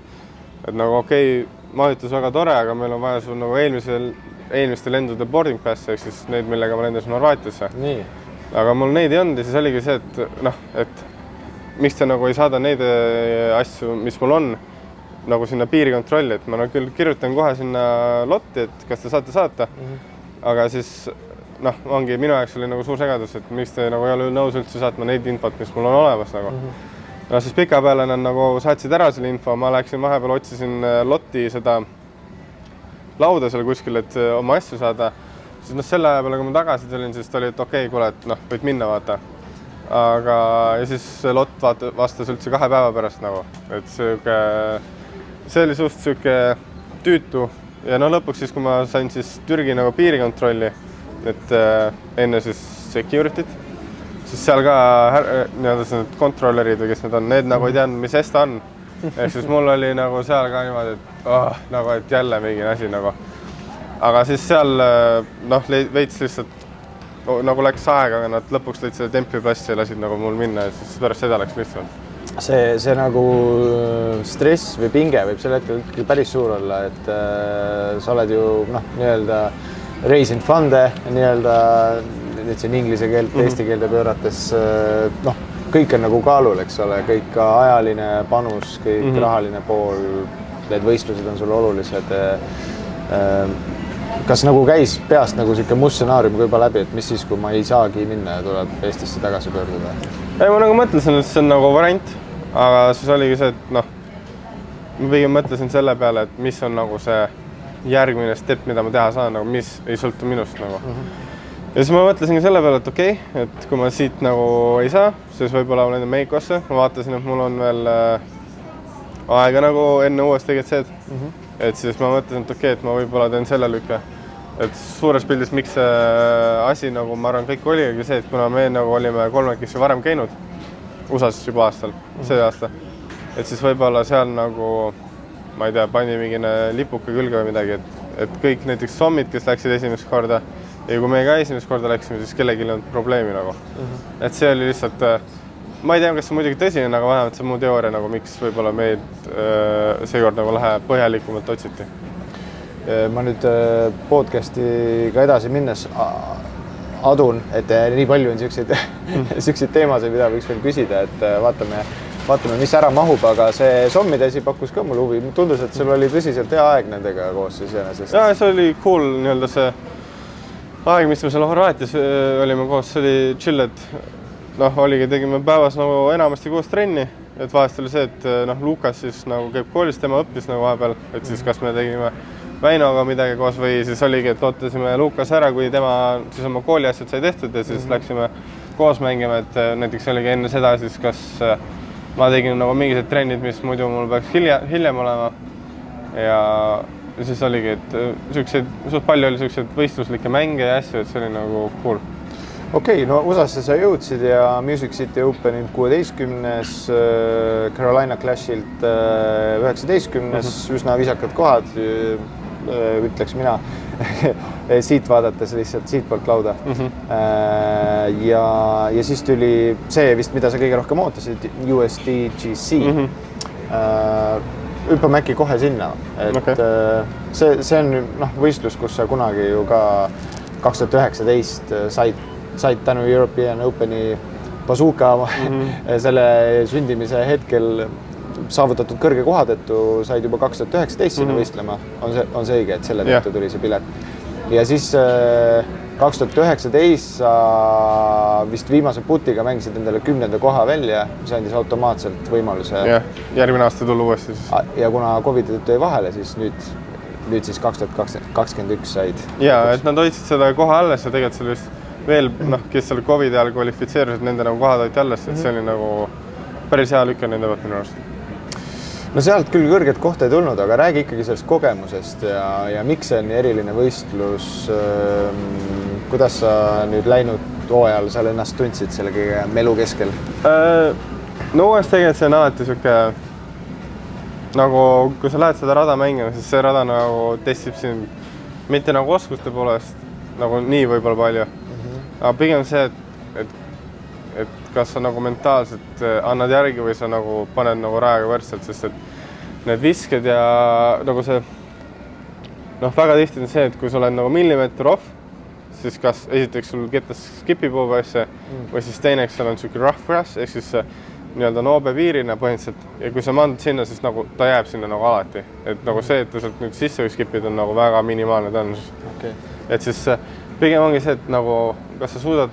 et nagu okei, majutus väga tore, aga meil on vaja sul nagu eelmiste lendude boarding pass, ehk siis neid, millega ma lendasin Horvaatiasse. Nii. Aga mul neid ei olnud ja siis oligi see, et miks te nagu ei saada neid asju, mis mul on, nagu sinna piirikontrolli, et ma küll kirjutan kohe sinna lotti, et kas te saate saata, aga siis ongi minu jaoks oli nagu suur segadus, et miks te nagu ei ole nõus üldse saatma neid infot, mis mul on olemas nagu. No siis pika peale nad nagu saatsid ära selle info, ma läksin vahepeal, otsisin lotti seda lauda seal kuskil, et oma asju saada. Siis selle aja peale, kui ma tagasi tulin, siis oli, et okei, kuule, et võid minna vaata. Aga ja siis lott vastas üldse 2 päeva pärast nagu, et see oli suht siuke tüütu. Ja lõpuks siis, kui ma sain siis Türgi nagu piirikontrolli, et enne siis security't, siis seal ka need kontrollerid või kes need on, need nagu ei teadnud, mis ESTA on. Ehk siis mul oli nagu seal ka niimoodi, et jälle mingi asi nagu. Aga siis seal veits lihtsalt nagu läks aega, aga nad lõpuks lõid selle templiplassi ja lasid nagu mul minna ja siis pärast seda läks lihtsalt. See nagu stress või pinge võib sel hetkel päris suur olla, et sa oled ju nii-öelda raising fund'e, nii-öelda nüüd siin inglise keelt, eesti keelde pöörates, kõik on nagu kaalul, eks ole, kõik ka ajaline panus, kõik rahaline pool, need võistlused on sul olulised. Kas nagu käis peast nagu siuke must stsenaarium juba läbi, et mis siis, kui ma ei saagi minna ja tuleb Eestisse tagasi pöörduda? Ei, ma nagu mõtlesin, et see on nagu variant, aga siis oligi see, et ma pigem mõtlesin selle peale, et mis on nagu see järgmine step, mida ma teha saan, nagu mis ei sõltu minust nagu. Ja siis ma mõtlesingi selle peale, et okei, et kui ma siit nagu ei saa, siis võib-olla ma lähen Meikosse. Ma vaatasin, et mul on veel aega nagu enne uuesti GC-d. Et siis ma mõtlesin, et okei, et ma võib-olla teen selle lükke. Et suures pildis, miks see asi nagu ma arvan kõik oligi see, et kuna me nagu olime 3 varem käinud USA-s juba aastal, see aasta. Et siis võib-olla seal nagu, ma ei tea, pandi mingine lipuke külge või midagi, et kõik näiteks sommid, kes läksid esimest korda ja kui me ka esimest korda läksime, siis kellelgi ei olnud probleemi nagu. Et see oli lihtsalt, ma ei tea, kas see muidugi tõsi on, aga vähemalt see muu teooria nagu, miks võib-olla meid seekord nagu läheb otsiti. Ma nüüd podcasti-ga edasi minnes adun, et nii palju on siukseid teemasid, mida võiks veel küsida, et vaatame vaatame, mis ära mahub, aga see zombide asi pakkus ka mulle huvi. Tundus, et sul oli tõsiselt hea aeg nendega koos iseenesest. Ja see oli cool nii-öelda see aeg, mis me seal Horvaatias olime koos, see oli chill, et oligi, tegime päevas nagu enamasti koos trenni, et vahest oli see, et Lukas siis nagu käib koolis, tema õppis nagu vahepeal, et siis kas me tegime Väinoga midagi koos või siis oligi, et ootasime Lukas ära, kui tema siis oma kooli asjad sai tehtud ja siis läksime koos mängima, et näiteks oligi enne seda siis, kas ma tegin nagu mingised trennid, mis muidu mul peaks hiljem olema ja siis oligi, et suht palju oli selliseid võistluslikke mänge ja asju, et see oli nagu cool. Okei, no USA-sse sa jõudsid ja Music City Openilt 16-s, Carolina Clashilt 19-s, üsna visakad kohad, ütleks mina, siit vaadates lihtsalt siit poolt lauda. Ja siis tuli see vist, mida sa kõige rohkem ootasid, USDGC. Hüppame äkki kohe sinna, et see on võistlus, kus sa kunagi ju ka 2019 said tänu European Openi bazooka selle sündimise hetkel saavutatud kõrge kohadettu, said juba 2019 sinna võistlema. On see õige, et selle tõttu tuli see pilet. Ja siis 2019 sa vist viimase putiga mängisid endale 10. koha välja, mis andis automaatselt võimaluse. Järgmine aasta tulla uuesti siis. Ja kuna COVID tõttu jäi vahele, siis nüüd siis 2021 said. Ja, et nad hoidsid seda koha alles ja tegelikult see vist veel, kes seal COVID ajal kvalifitseerusid, nende nagu kohad hoiti alles, et see oli nagu päris hea lükka nende võt minu arust. No sealt küll kõrget kohta ei tulnud, aga räägi ikkagi sellest kogemusest ja miks see on eriline võistlus, kuidas sa nüüd läinud hooajal seal ennast tundsid selle kõige melu keskel? No uuesti tegelikult see on alati siuke, nagu kui sa lähed seda rada mängima, siis see rada nagu testib siin mitte nagu oskuste poolest, nagu nii võib-olla palju, aga pigem see, et kas sa nagu mentaalselt annad järgi või sa nagu paned nagu rajaga võrdselt, sest et need visked ja nagu see, väga tihti on see, et kui sa oled nagu millimeeter off, siis kas esiteks sul ketas skipib uuesti või siis teineks seal on siuke rough grass, ehk siis nii-öelda noobe piirina põhimõtteliselt ja kui sa mandad sinna, siis nagu ta jääb sinna nagu alati, et nagu see, et ta sealt nüüd sisse või skipid on nagu väga minimaalne tõenäosus. Et siis pigem ongi see, et nagu kas sa suudad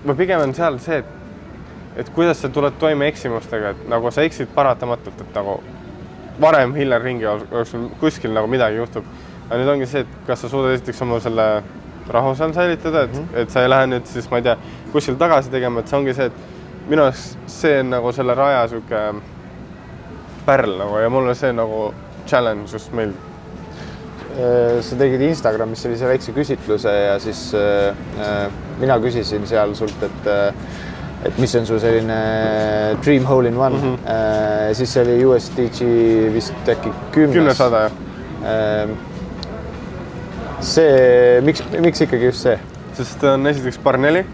või pigem on seal see, et kuidas sa tuled toime eksimustega, et nagu sa eksid paratamatult, et nagu varem hiljem ringi jooksul kuskil nagu midagi juhtub. Aga nüüd ongi see, et kas sa suudad esiteks oma selle rahu seal säilitada, et sa ei lähe nüüd siis, ma ei tea, kuskil tagasi tegema, et see ongi see, et minu see on nagu selle raja siuke pärl nagu ja mulle see nagu challenge just meil. Sa tegid Instagramis sellise väikse küsitluse ja siis mina küsisin seal sult, et mis on su selline dream hole in one. Siis oli USDG vist äkki 10-100, jah. See, miks ikkagi just see? Sest ta on esiteks par 4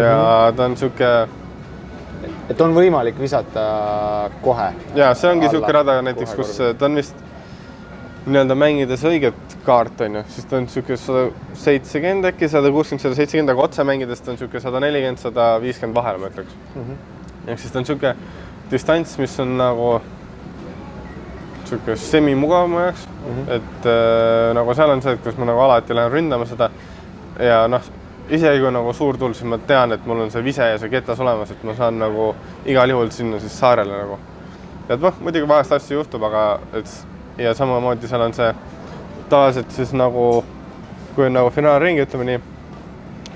ja ta on siuke... Et on võimalik visata kohe? Ja, see ongi siuke rada näiteks, kus ta on vist nii-öelda mängides õiget kaart on ju, siis ta on siuke 170 äkki, 160, 170, aga otse mängides ta on siuke 140, 150 vahel, ma ütleks. Ehk siis ta on siuke distants, mis on nagu siuke semi-mugav mu jaoks, et nagu seal on see, et kus ma nagu alati lähen ründama seda ja isegi kui nagu suur tuul, siis ma tean, et mul on see vise ja see ketas olemas, et ma saan nagu igal juhul sinna siis saarele nagu. Et muidugi vahest asju juhtub, aga ja samamoodi seal on see tavaliselt siis nagu, kui on nagu finaalringi, ütleme nii,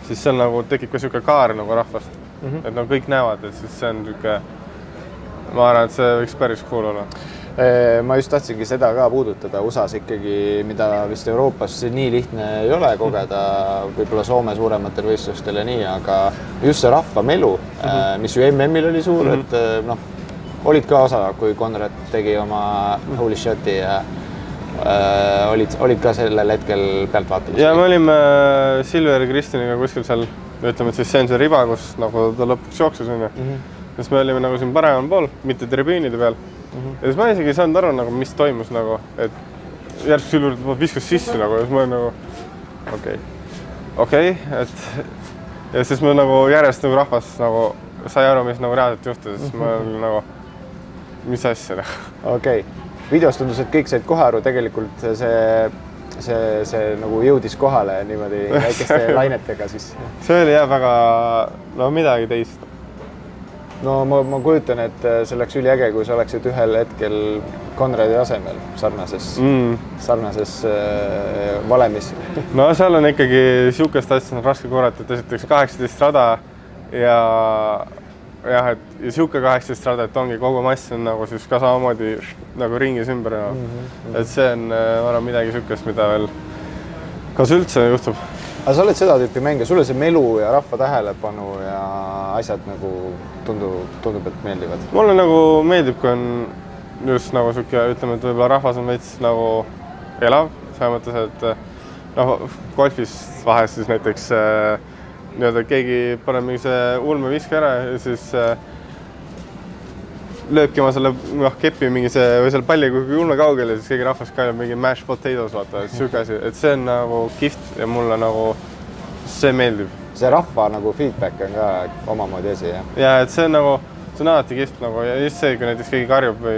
siis seal nagu tekib ka siuke kaar nagu rahvast, et nagu kõik näevad, et siis see on siuke, ma arvan, et see võiks päris cool olla. Ma just tahtsingi seda ka puudutada USA-s ikkagi, mida vist Euroopas nii lihtne ei ole kogeda, võib-olla Soome suurematel võistlustel ja nii, aga just see rahva melu, mis ju MM-il oli suur, et olid ka osa, kui Konrad tegi oma holy shot'i ja olid ka sellel hetkel pealt vaatamas? Ja me olime Silver Kristjaniga kuskil seal, ütleme, et siis see on see riba, kus nagu ta lõpuks jooksus on ja siis me olime nagu siin paremal pool, mitte tribüünide peal. Ja siis ma isegi ei saanud aru, nagu, mis toimus, nagu, et järsku Silver viskas sisse nagu, ja siis ma olin nagu okei, et ja siis me nagu järjest nagu rahvas nagu sai aru, mis nagu reaalselt juhtus, siis ma olin nagu mis asja. Okei. Videos tundus, et kõik said kohe aru, tegelikult see nagu jõudis kohale niimoodi väikeste lainetega siis. See oli väga, midagi teist. No ma kujutan, et see oleks üliäge, kui sa oleksid ühel hetkel Konradi asemel sarnases valemis. No seal on ikkagi siukest asja raske korrata, et esiteks 18 rada ja jah, et siuke 18 rada, et ongi kogu mass on nagu siis ka samamoodi nagu ringis ümber. Et see on midagi siukest, mida veel kas üldse juhtub. Aga sa oled seda tüüpi mängija, sulle see melu ja rahva tähelepanu ja asjad nagu tundub, et meeldivad? Mulle nagu meeldib, kui on just nagu siuke, ütleme, et võib-olla rahvas on veits nagu elav, selles mõttes, et golfis vahest siis näiteks nii-öelda keegi paneb mingi see ulme viske ära ja siis lööbki oma selle kepi mingi see või selle palli kuhugi ulme kaugele ja siis keegi rahvas kaelab mingi mashed potatoes, vaata, et siuke asi, et see on nagu kihvt ja mulle nagu see meeldib. See rahva nagu feedback on ka omamoodi asi, jah? Ja, et see on nagu, see on alati kihvt nagu ja just see, kui näiteks keegi karjub või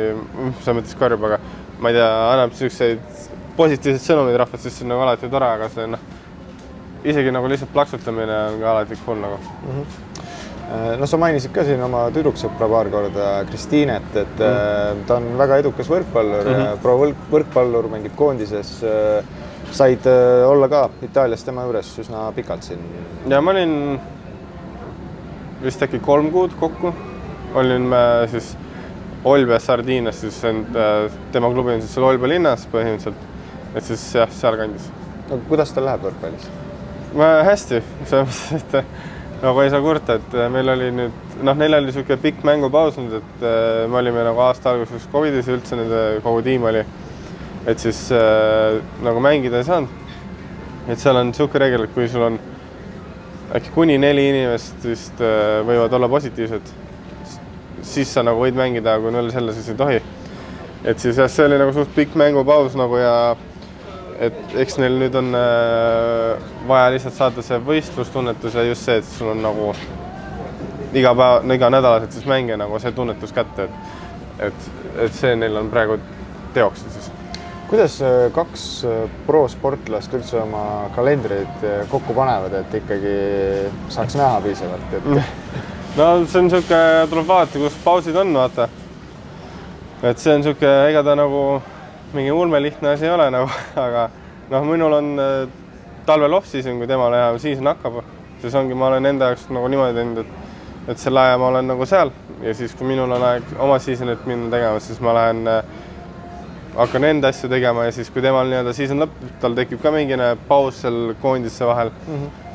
sa mõttes karjub, aga ma ei tea, annab selliseid positiivseid sõnumeid rahvast, siis see on nagu alati tore, aga see isegi nagu lihtsalt plaksutamine on ka alati cool nagu. No sa mainisid ka siin oma tüdruksõpra paar korda, Kristiinet, et ta on väga edukas võrkpallur, pro võrkpallur, mängib koondises. Said olla ka Itaalias tema juures üsna pikalt siin? Ja ma olin vist äkki 3 kuud kokku. Olin me siis Olbia Sardiinias, siis tema klubi on siis seal Olbia linnas põhimõtteliselt, et siis jah, seal kandis. No, kuidas ta läheb võrkpallis? Hästi, selles mõttes, et nagu ei saa kurta, et meil oli nüüd, neil oli siuke pikk mängupaus nüüd, et me olime nagu aasta alguses Covidis ja üldse nende kogu tiim oli, et siis nagu mängida ei saanud. Et seal on siuke reegel, et kui sul on äkki kuni 4 inimest vist võivad olla positiivsed, siis sa nagu võid mängida, kui 0 selle siis ei tohi. Et siis jah, see oli nagu suht pikk mängupaus nagu ja et eks neil nüüd on vaja lihtsalt saada see võistlustunnetus ja just see, et sul on nagu iga nädalaselt siis mänge nagu see tunnetus kätte, et see neil on praegu teoks siis. Kuidas 2 pro-sportlast üldse oma kalendreid kokku panevad, et ikkagi saaks näha piisavalt? No see on siuke, tuleb vaadata, kus pausid on, vaata. Et see on siuke, ega ta nagu mingi ulmelihtne asi ei ole nagu, aga minul on talvel off-season, kui temal ja season hakkab, siis ongi, ma olen enda jaoks nagu niimoodi teinud, et selle aja ma olen nagu seal ja siis, kui minul on aeg oma seasonit minna tegema, siis ma hakkan enda asju tegema ja siis, kui temal nii-öelda season lõpeb, tal tekib ka mingine paus seal koondisse vahel,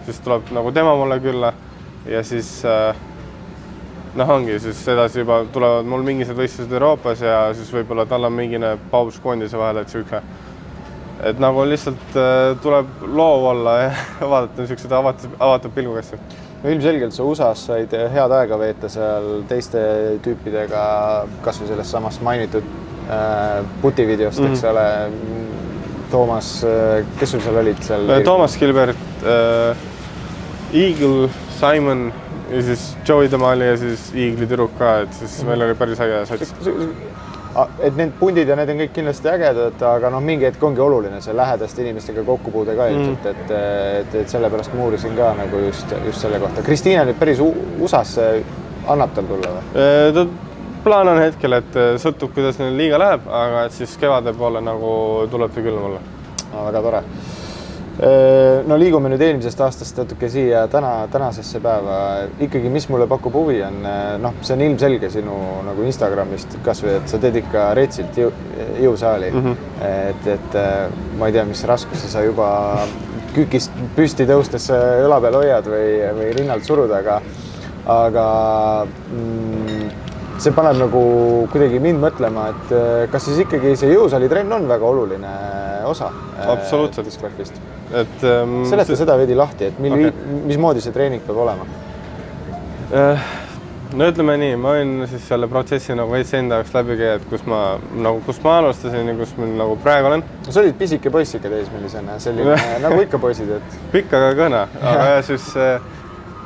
siis tuleb nagu tema mulle külla ja siis ongi, siis edasi juba tulevad mul mingised võistlused Euroopas ja siis võib-olla tal on mingine paus koondise vahel, et siuke. Et nagu lihtsalt tuleb loov olla ja vaadata siuksed avatud pilguga asju. No ilmselgelt sa USA-s said head aega veeta seal teiste tüüpidega, kas või sellest samast mainitud Puti videost, eks ole, Toomas, kes sul seal olid seal? Toomas Gilbert, Eagle, Simon ja siis Joey Damali ja siis Eagle'i tüdruk ka, et siis meil oli päris äge sats. Et need pundid ja need on kõik kindlasti ägedad, aga mingi hetk ongi oluline see lähedaste inimestega kokkupuude ka ilmselt, et sellepärast ma uurisin ka nagu just selle kohta. Kristiina nüüd päris USA-sse annab tal tulla või? Plaan on hetkel, et sõltub, kuidas neil liiga läheb, aga et siis kevade poole nagu tuleb ta küll mulle. Väga tore. No liigume nüüd eelmisest aastast natuke siia tänasesse päeva. Ikkagi, mis mulle pakub huvi on, see on ilmselge sinu nagu Instagramist kas või, et sa teed ikka retsilt jõusaali. Et ma ei tea, mis raskusi sa juba kükist püsti tõustes õla peal hoiad või rinnalt surud, aga see paneb nagu kuidagi mind mõtlema, et kas siis ikkagi see jõusaali trenn on väga oluline osa discgolfist. Seleta seda veidi lahti, et mismoodi see treening peab olema? No ütleme nii, ma olin siis selle protsessi nagu veits enda jaoks läbi käia, et kus ma alustasin ja kus ma nagu praegu olen. Sa olid pisike poissike teismelisena, selline nagu ikka poisid, et... Pikk, aga kõne, aga siis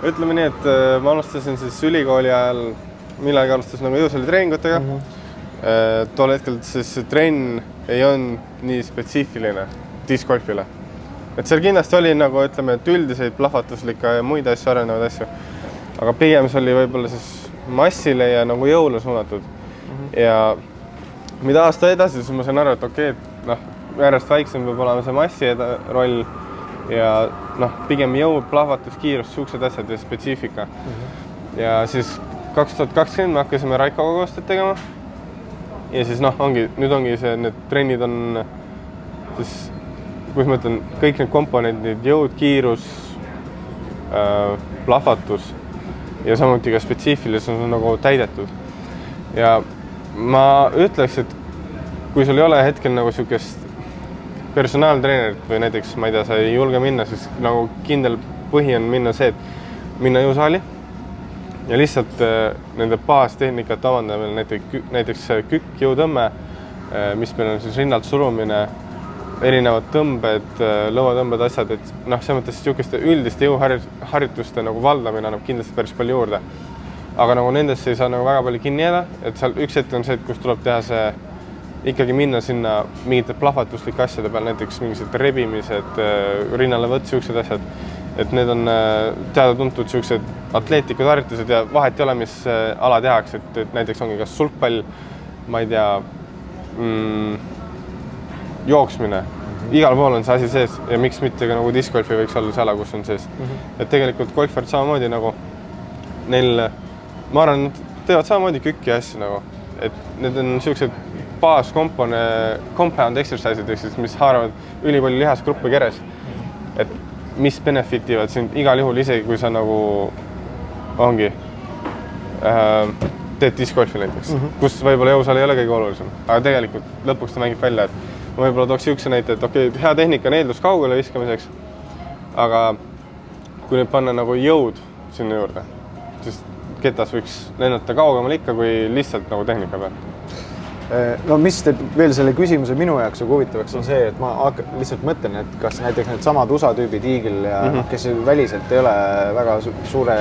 ütleme nii, et ma alustasin siis ülikooli ajal, millega alustasin nagu jõusaali treeningutega tol hetkel siis see trenn ei olnud nii spetsiifiline discgolfile. Et seal kindlasti oli nagu ütleme, et üldiseid plahvatuslikke ja muid asju, arenevaid asju. Aga pigem see oli võib-olla siis massile ja nagu jõule suunatud. Ja mida aasta edasi, siis ma sain aru, et okei, järjest väiksem peab olema see massi roll ja pigem jõud, plahvatus, kiirus, suuksed asjad ja spetsiifika. Ja siis 2020 me hakkasime Raikoga koostööd tegema. Ja siis nüüd ongi see, need trennid on siis, kus ma ütlen, kõik need komponendid, jõud, kiirus, plahvatus ja samuti ka spetsiifilisus on nagu täidetud. Ja ma ütleks, et kui sul ei ole hetkel nagu sükest personaaltreenerit või näiteks, ma ei tea, sa ei julge minna, siis nagu kindel põhi on minna see, et minna jõusaali ja lihtsalt nende baastehnikat omandada, näiteks kükk, jõutõmme, mis meil on siis rinnalt surumine, erinevad tõmbed, lõuatõmbed, asjad, et see mõttes niisugust üldiste jõuharjutuste nagu valdamine annab kindlasti päris palju juurde. Aga nagu nendesse ei saa nagu väga palju kinni jääda, et seal üks hetk on see, et kus tuleb teha see, ikkagi minna sinna mingite plahvatuslike asjade peal, näiteks mingised rebimised, rinnale võtt, siuksed asjad. Et need on teada-tuntud siuksed atleetikud harjutused ja vahet ei ole, mis ala tehakse, et näiteks ongi kas sulgpall, ma ei tea, jooksmine. Igal pool on see asi sees ja miks mitte ka nagu discgolfi võiks olla see ala, kus on sees. Et tegelikult golfard samamoodi nagu neil, ma arvan, teevad samamoodi kükki asju nagu, et need on siuksed compound exercise'id, mis haaravad ülipalju lihasgruppe keres. Et mis benefitivad sind igal juhul, isegi kui sa nagu ongi teed discgolfi näiteks, kus võib-olla jõusaal ei ole kõige olulisem, aga tegelikult lõpuks ta mängib välja, et ma võib-olla tooks siukse näite, et okei, hea tehnika on eeldus kaugele viskamiseks, aga kui nüüd panna nagu jõud sinna juurde, siis ketas võiks lennata kaugemale ikka kui lihtsalt nagu tehnika peal. No mis teeb veel selle küsimuse minu jaoks huvitavaks on see, et ma lihtsalt mõtlen, et kas näiteks need samad USA tüübid Eagle ja kes väliselt ei ole väga suure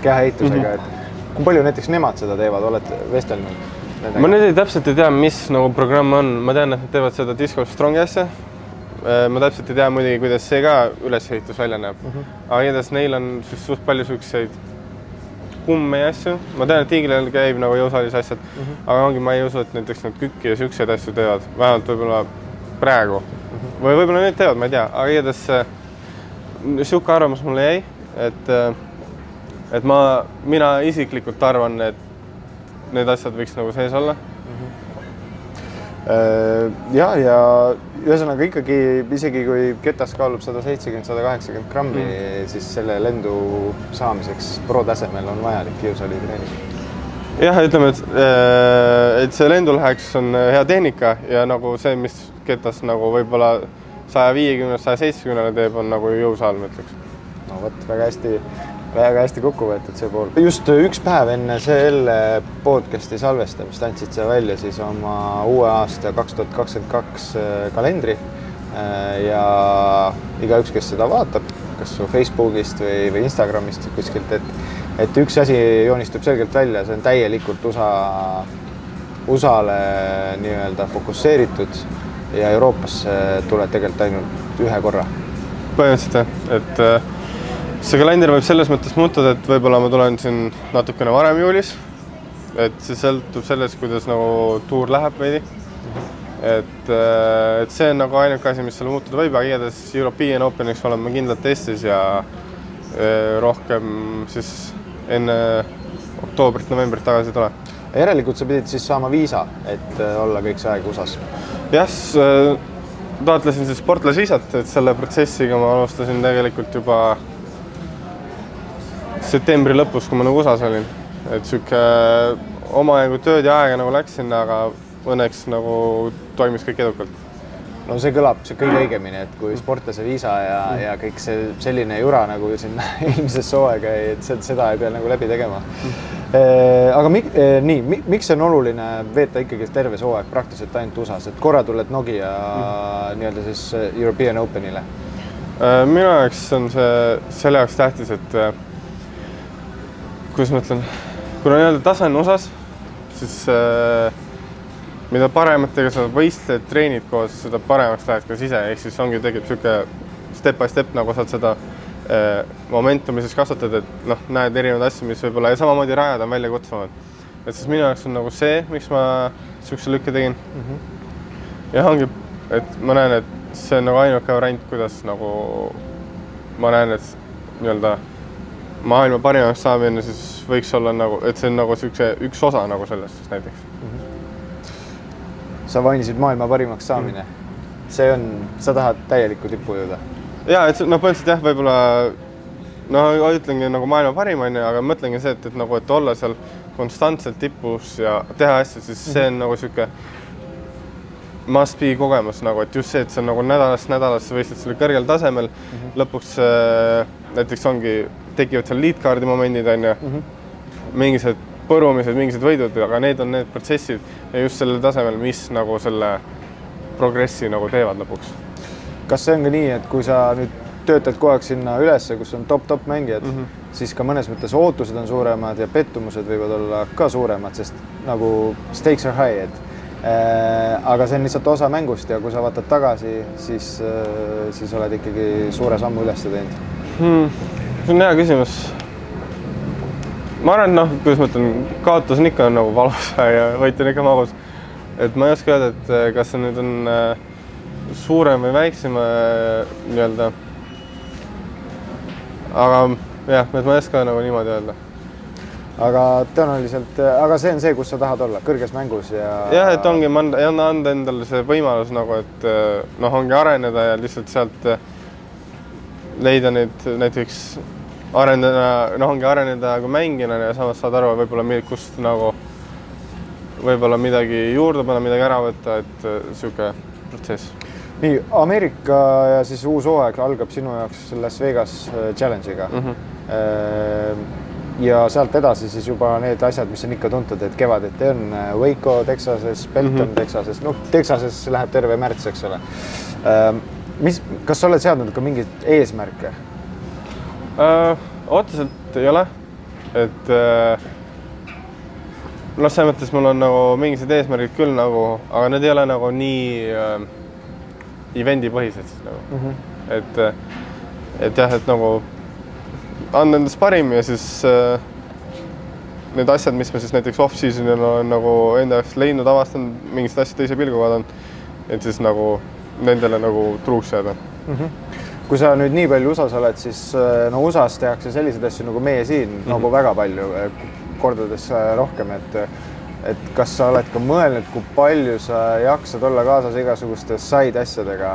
käehehitusega, et kui palju näiteks nemad seda teevad, oled vestelnud? Ma nüüd täpselt ei tea, mis nagu programm on. Ma tean, et nad teevad seda Disc Golf Strongi asja. Ma täpselt ei tea muidugi, kuidas see ka ülesehitus välja näeb. Aga igatahes neil on siis suht palju siukseid kumme ja asju. Ma tean, et Eaglel käib nagu jõusaalis asjad, aga ongi ma ei usu, et näiteks nad kükki ja siukseid asju teevad. Vähemalt võib-olla praegu. Või võib-olla need teevad, ma ei tea. Aga igatahes siuke arvamus mulle jäi, et mina isiklikult arvan, et need asjad võiks nagu sees olla. Ja ühesõnaga ikkagi isegi kui ketas kaalub 170-180 grammi, siis selle lendu saamiseks pro tasemel on vajalik jõusaali treening. Jah, ütleme, et see lendu läheks on hea tehnika ja nagu see, mis ketas nagu võib-olla 150-170 teeb, on nagu jõusaal, ma ütleks. No võt, väga hästi kokku võetud see pool. Just üks päev enne selle podcasti salvestamist andsid sa välja siis oma uue aasta 2022 kalendri ja igaüks, kes seda vaatab, kas su Facebookist või Instagramist kuskilt, et üks asi joonistub selgelt välja, see on täielikult USA-le nii-öelda fokusseeritud ja Euroopasse tuled tegelikult ainult ühe korra. Põhimõtteliselt, et see kalender võib selles mõttes muutuda, et võib-olla ma tulen siin natukene varem juulis, et see sõltub sellest, kuidas nagu tuur läheb veidi. Et see on nagu ainuke asi, mis selle muutuda võib, aga igatahes European Openiks oleme kindlalt Eestis ja rohkem siis enne oktoobrit-novembrit tagasi tule. Järelikult sa pidid siis saama viisa, et olla kõik see aeg USA-s? Jah, taotlesin siis sportlasviisat, et selle protsessiga ma alustasin tegelikult juba septembri lõpus, kui ma nagu USA-s olin. Et süke omajagu tööd ja aega nagu läksin, aga õnneks nagu toimis kõik edukalt. No see kõlab kõige õigemini, et kui sportlase viisa ja kõik see selline jura nagu sinna eelmises sooega, et seda ei pea nagu läbi tegema. Aga miks on oluline veeta ikkagi terve sooaeg praktiliselt ainult USA-s, et korra tuled Nokia nii-öelda siis European Openile? Minu jaoks on see selle jaoks tähtis, et kuidas ma ütlen, kuna nii-öelda tase on USA-s, siis mida parematega sa võistled, treenid koos, seda paremaks lähed ka ise, ehk siis ongi tekib sihuke step by step, nagu saad seda momentumi siis kasvatad, et noh, näed erinevaid asju, mis võib-olla ja samamoodi rajad on välja kutsuvamad. Et siis minu jaoks on nagu see, miks ma sihukese lükke tegin. Ja ongi, et ma näen, et see on nagu ainuke variant, kuidas nagu ma näen, et nii-öelda maailma parimaks saamine, siis võiks olla nagu, et see on nagu siukse üks osa nagu sellest siis näiteks. Sa mainisid maailma parimaks saamine. See on, sa tahad täielikku tippu jõuda? Jaa, et noh, põhimõtteliselt jah, võib-olla ütlengi nagu maailma parim on ju, aga mõtlengi see, et nagu, et olla seal konstantselt tipus ja teha asju, siis see on nagu sihuke must be kogemus nagu, et just see, et see on nagu nädalast võistled selle kõrgel tasemel, lõpuks näiteks ongi, tekivad seal lead-kaardi momendid on ju, mingised põrumised, mingised võidud, aga need on need protsessid ja just sellel tasemel, mis nagu selle progressi nagu teevad lõpuks. Kas see on ka nii, et kui sa nüüd töötad kogu aeg sinna ülesse, kus on top mängijad, siis ka mõnes mõttes ootused on suuremad ja pettumused võivad olla ka suuremad, sest nagu stakes are high, aga see on lihtsalt osa mängust ja kui sa vaatad tagasi, siis oled ikkagi suure sammu üles teinud. See on hea küsimus. Ma arvan, noh, kuidas ma ütlen, kaotus on ikka nagu valus ja võit on ikka magus. Et ma ei oska öelda, et kas see nüüd on suurem või väiksem nii-öelda. Aga jah, et ma ei oska nagu niimoodi öelda. Aga tõenäoliselt, aga see on see, kus sa tahad olla, kõrges mängus ja... Jah, et ongi anda endale see võimalus nagu, et noh, ongi areneda ja lihtsalt sealt leida neid näiteks areneda kui mängina ja samas saad aru võib-olla kust nagu võib-olla midagi juurde panna, midagi ära võtta, et sihuke protsess. Nii, Ameerika ja siis uus hooaeg algab sinu jaoks Las Vegas Challenge'iga. Ja sealt edasi siis juba need asjad, mis on ikka tuntud, et kevadeti on Waco Texases, Belton Texases, noh, Texases läheb terve märts, eks ole. Kas sa oled seadnud ka mingid eesmärke? Otseselt ei ole, et selles mõttes mul on nagu mingised eesmärgid küll nagu, aga need ei ole nagu nii eventi põhised siis nagu. Et jah, et nagu anda endast parim ja siis need asjad, mis ma siis näiteks off-seasonil olen nagu enda jaoks leidnud, avastanud, mingist asja teise pilgu vaadanud, et siis nagu nendele nagu truuks jääda. Kui sa nüüd nii palju USAs oled, siis no USAs tehakse selliseid asju nagu meie siin nagu väga palju, kordades rohkem, et kas sa oled ka mõelnud, kui palju sa jaksad olla kaasas igasuguste side asjadega.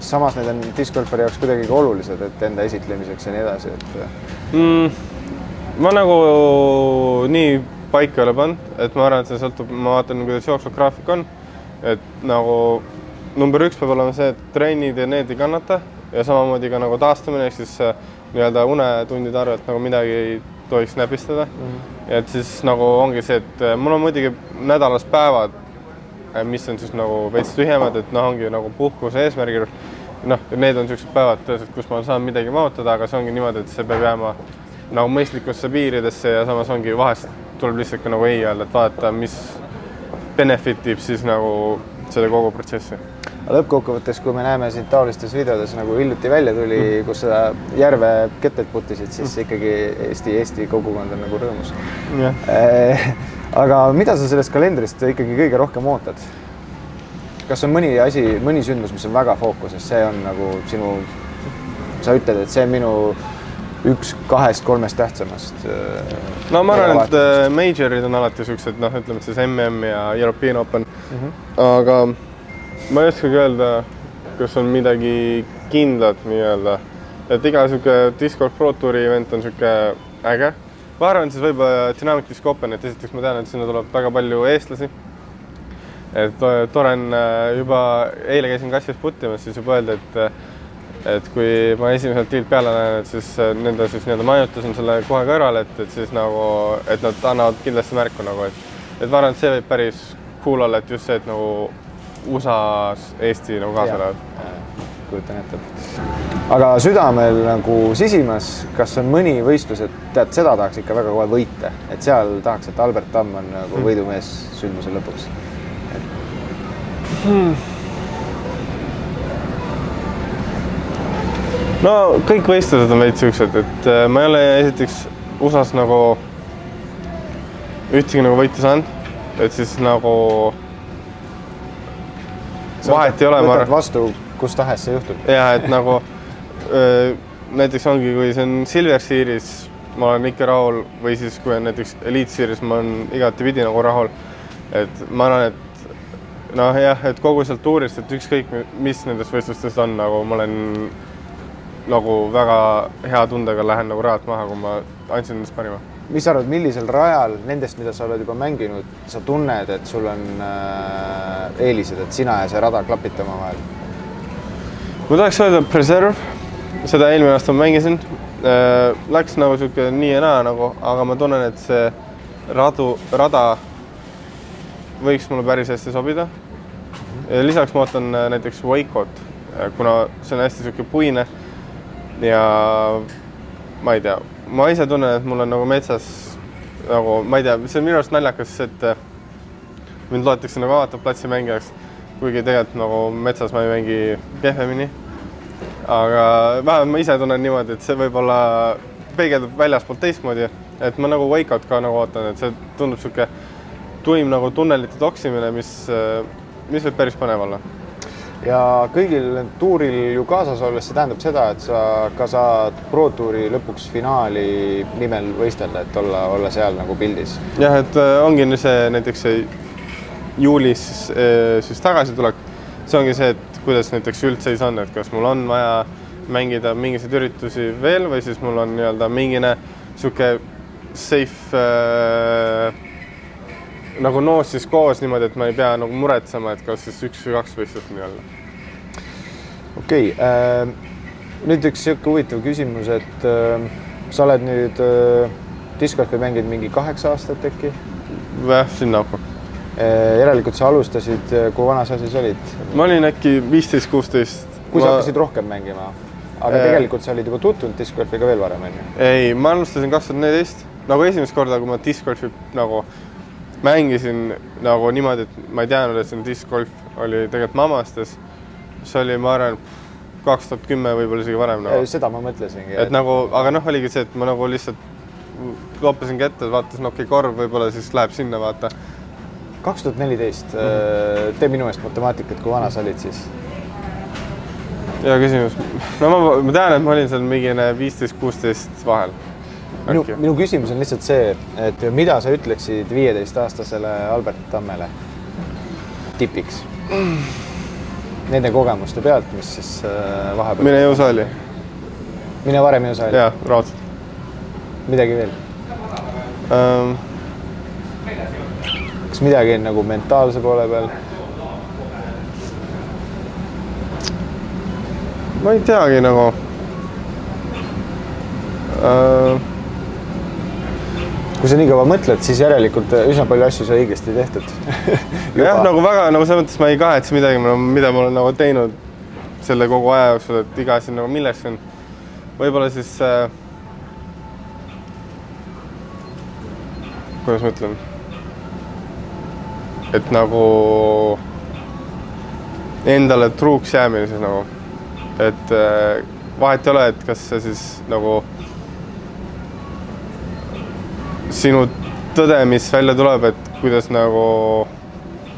Samas need on discgolferi jaoks kuidagi olulised, et enda esitlemiseks ja nii edasi. Ma nagu nii paika ei ole pannud, et ma arvan, et see sõltub, ma vaatan, kuidas jooksnud graafik on. Et nagu number 1 peab olema see, et trennid ja need ei kannata ja samamoodi ka nagu taastumine, ehk siis nii-öelda unetundide arvelt nagu midagi ei tohiks näpistada. Ja et siis nagu ongi see, et mul on muidugi nädalas päevad, mis on siis nagu veits tühjemad, et noh, ongi nagu puhkuse eesmärgil. Noh, need on sellised päevad tõeselt, kus ma saan midagi mahutada, aga see ongi niimoodi, et see peab jääma nagu mõistlikusse piiridesse ja samas ongi vahest tuleb lihtsalt ka nagu ei öelda, et vaadata, mis benefitib siis nagu selle kogu protsessi. Lõppkokkuvõttes, kui me näeme siin taolistes videodes nagu hiljuti välja tuli, kus sa järve ketted putisid, siis ikkagi Eesti kogukond on nagu rõõmus. Aga mida sa sellest kalendrist ikkagi kõige rohkem ootad? Kas on mõni asi, mõni sündmus, mis on väga fookuses, see on nagu sinu, sa ütled, et see on minu 1, 2, 3 tähtsamast? No ma arvan, et majorid on alati sellised, noh, ütleme siis MM ja European Open, aga ma ei oskagi öelda, kas on midagi kindlat nii-öelda, et iga sihuke Disc Golf Pro Touri event on sihuke äge. Ma arvan, siis võib-olla Dynamic Disc Open, et esiteks ma tean, et sinna tuleb väga palju eestlasi. Et tore on juba, eile käisin Kassis puttimas, siis juba öelda, et kui ma esimesel tiilt peale näen, et siis nende siis nii-öelda majutus on selle kohe kõrval, et siis nagu, et nad annavad kindlasti märku nagu, et ma arvan, et see võib päris cool olla, et just see, et nagu USA-s Eesti nagu kaasa läheb. Kujutan ette. Aga südamel nagu sisimas, kas on mõni võistlus, et tead, seda tahaks ikka väga kohe võita, et seal tahaks, et Albert Tamm on nagu võidumees sündmuse lõpuks? no kõik võistlused on veits siuksed, et ma ei ole esiteks USA-s nagu ühtegi nagu võitu saanud, et siis nagu vahet ei ole. Võtad vastu, kus tahes see juhtub. Jah, et nagu näiteks ongi, kui see on Silver Series, ma olen ikka rahul, või siis kui on näiteks Elite Series, ma olen igatepidi nagu rahul. Et ma arvan, et noh jah, et kogu sealt tuurist, et ükskõik mis nendest võistlustest on, nagu ma olen nagu väga hea tundega lähen nagu rajalt maha, kui ma andsin endast parima. Mis sa arvad, millisel rajal nendest, mida sa oled juba mänginud, sa tunned, et sul on eelised, et sina ja see rada klapite oma vahel? Ma tahaks öelda Preserve, seda eelmine aasta ma mängisin. Läks nagu siuke nii ja naa nagu, aga ma tunnen, et see rada võiks mulle päris hästi sobida. Lisaks ma ootan näiteks Waco't, kuna see on hästi siuke puine ja ma ei tea, ma ise tunnen, et mul on nagu metsas nagu, ma ei tea, see on minu arust naljakas, et mind loetakse nagu avatud platsi mängijaks, kuigi tegelikult nagu metsas ma ei mängi kehvemini. Aga vähemalt ma ise tunnen niimoodi, et see võib-olla peegeldub väljaspoolt teistmoodi, et ma nagu Waco't ka nagu ootan, et see tundub siuke tuim nagu tunnelite toksimine, mis võib päris põnev olla. Ja kõigil tuuril ju kaasas olles see tähendab seda, et sa ka saad Pro Touri lõpuks finaali nimel võistelda, et olla seal nagu pildis. Jah, et ongi see näiteks see juulis siis tagasitulek. See ongi see, et kuidas näiteks üldseis on, et kas mul on vaja mängida mingiseid üritusi veel või siis mul on nii-öelda mingine siuke safe nagu noos siis koos niimoodi, et ma ei pea nagu muretsema, et kas siis 1 või 2 võistlust nii-öelda. Okei, nüüd üks siuke huvitav küsimus, et sa oled nüüd discgolfi mänginud mingi 8 aastat äkki? Jah, sinna hakkab. Järelikult sa alustasid, kui vana sa siis olid? Ma olin äkki 15-16. Kui sa hakkasid rohkem mängima? Aga tegelikult sa olid juba tutvunud discgolfiga veel varem, on ju? Ei, ma alustasin 2014. Nagu esimest korda, kui ma discgolfi nagu mängisin nagu niimoodi, et ma ei teadnud, et see on discgolf, oli tegelikult Mamastes. See oli, ma arvan, 2010 võib-olla isegi varem. Nagu. Seda ma mõtlesingi. Et nagu, aga noh, oligi see, et ma nagu lihtsalt loppasin kätte, vaatasin, okei, korv võib-olla siis läheb sinna, vaata. 2014, tee minu eest matemaatikat, kui vana sa olid siis? Hea küsimus. No ma tean, et ma olin seal mingine 15-16 vahel. Minu küsimus on lihtsalt see, et mida sa ütleksid 15-aastasele Albert Tammele tipiks? Nende kogemuste pealt, mis siis vahepeal... Mine jõusaali. Mine varem jõusaali? Jaa, raudselt. Midagi veel? Kas midagi on nagu mentaalse poole peal? Ma ei teagi nagu... Kui sa nii kõva mõtled, siis järelikult üsna palju asju sa õigesti tehtud. Jah, nagu väga, nagu selles mõttes ma ei kahetse midagi, mida ma olen nagu teinud selle kogu aja jooksul, et iga asi nagu milleks on. Võib-olla siis, kuidas ma ütlen, et nagu endale truuks jäämine siis nagu, et vahet ei ole, et kas see siis nagu sinu tõde, mis välja tuleb, et kuidas nagu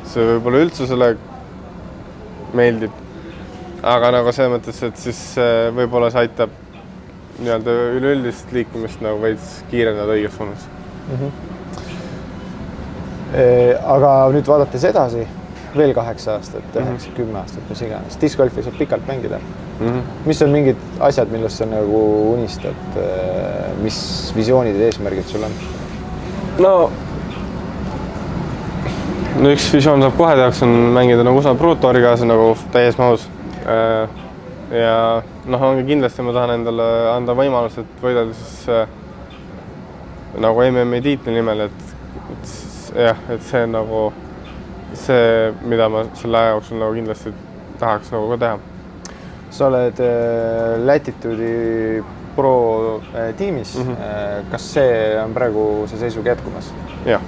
see võib-olla üldsusele meeldib. Aga nagu selles mõttes, et siis võib-olla see aitab nii-öelda üleüldist liikumist nagu veits kiirendada õiges suunas. Aga nüüd vaadates edasi, veel 8 aastat, 10 aastat, mis iganes. Discgolfi saab pikalt mängida. Mis on mingid asjad, millest sa nagu unistad? Mis visioonid ja eesmärgid sul on? No, üks visioon saab kohe tehaks on mängida nagu USA Pro Touri kaasa nagu täies mahus. Ja noh, ongi kindlasti ma tahan endale anda võimalus, et võidelda siis nagu MMA tiitli nimel, et jah, et see on nagu see, mida ma selle aja jooksul nagu kindlasti tahaks nagu ka teha. Sa oled Latitude'i Pro tiimis. Kas see on praegu see seisuga jätkumas? Jah.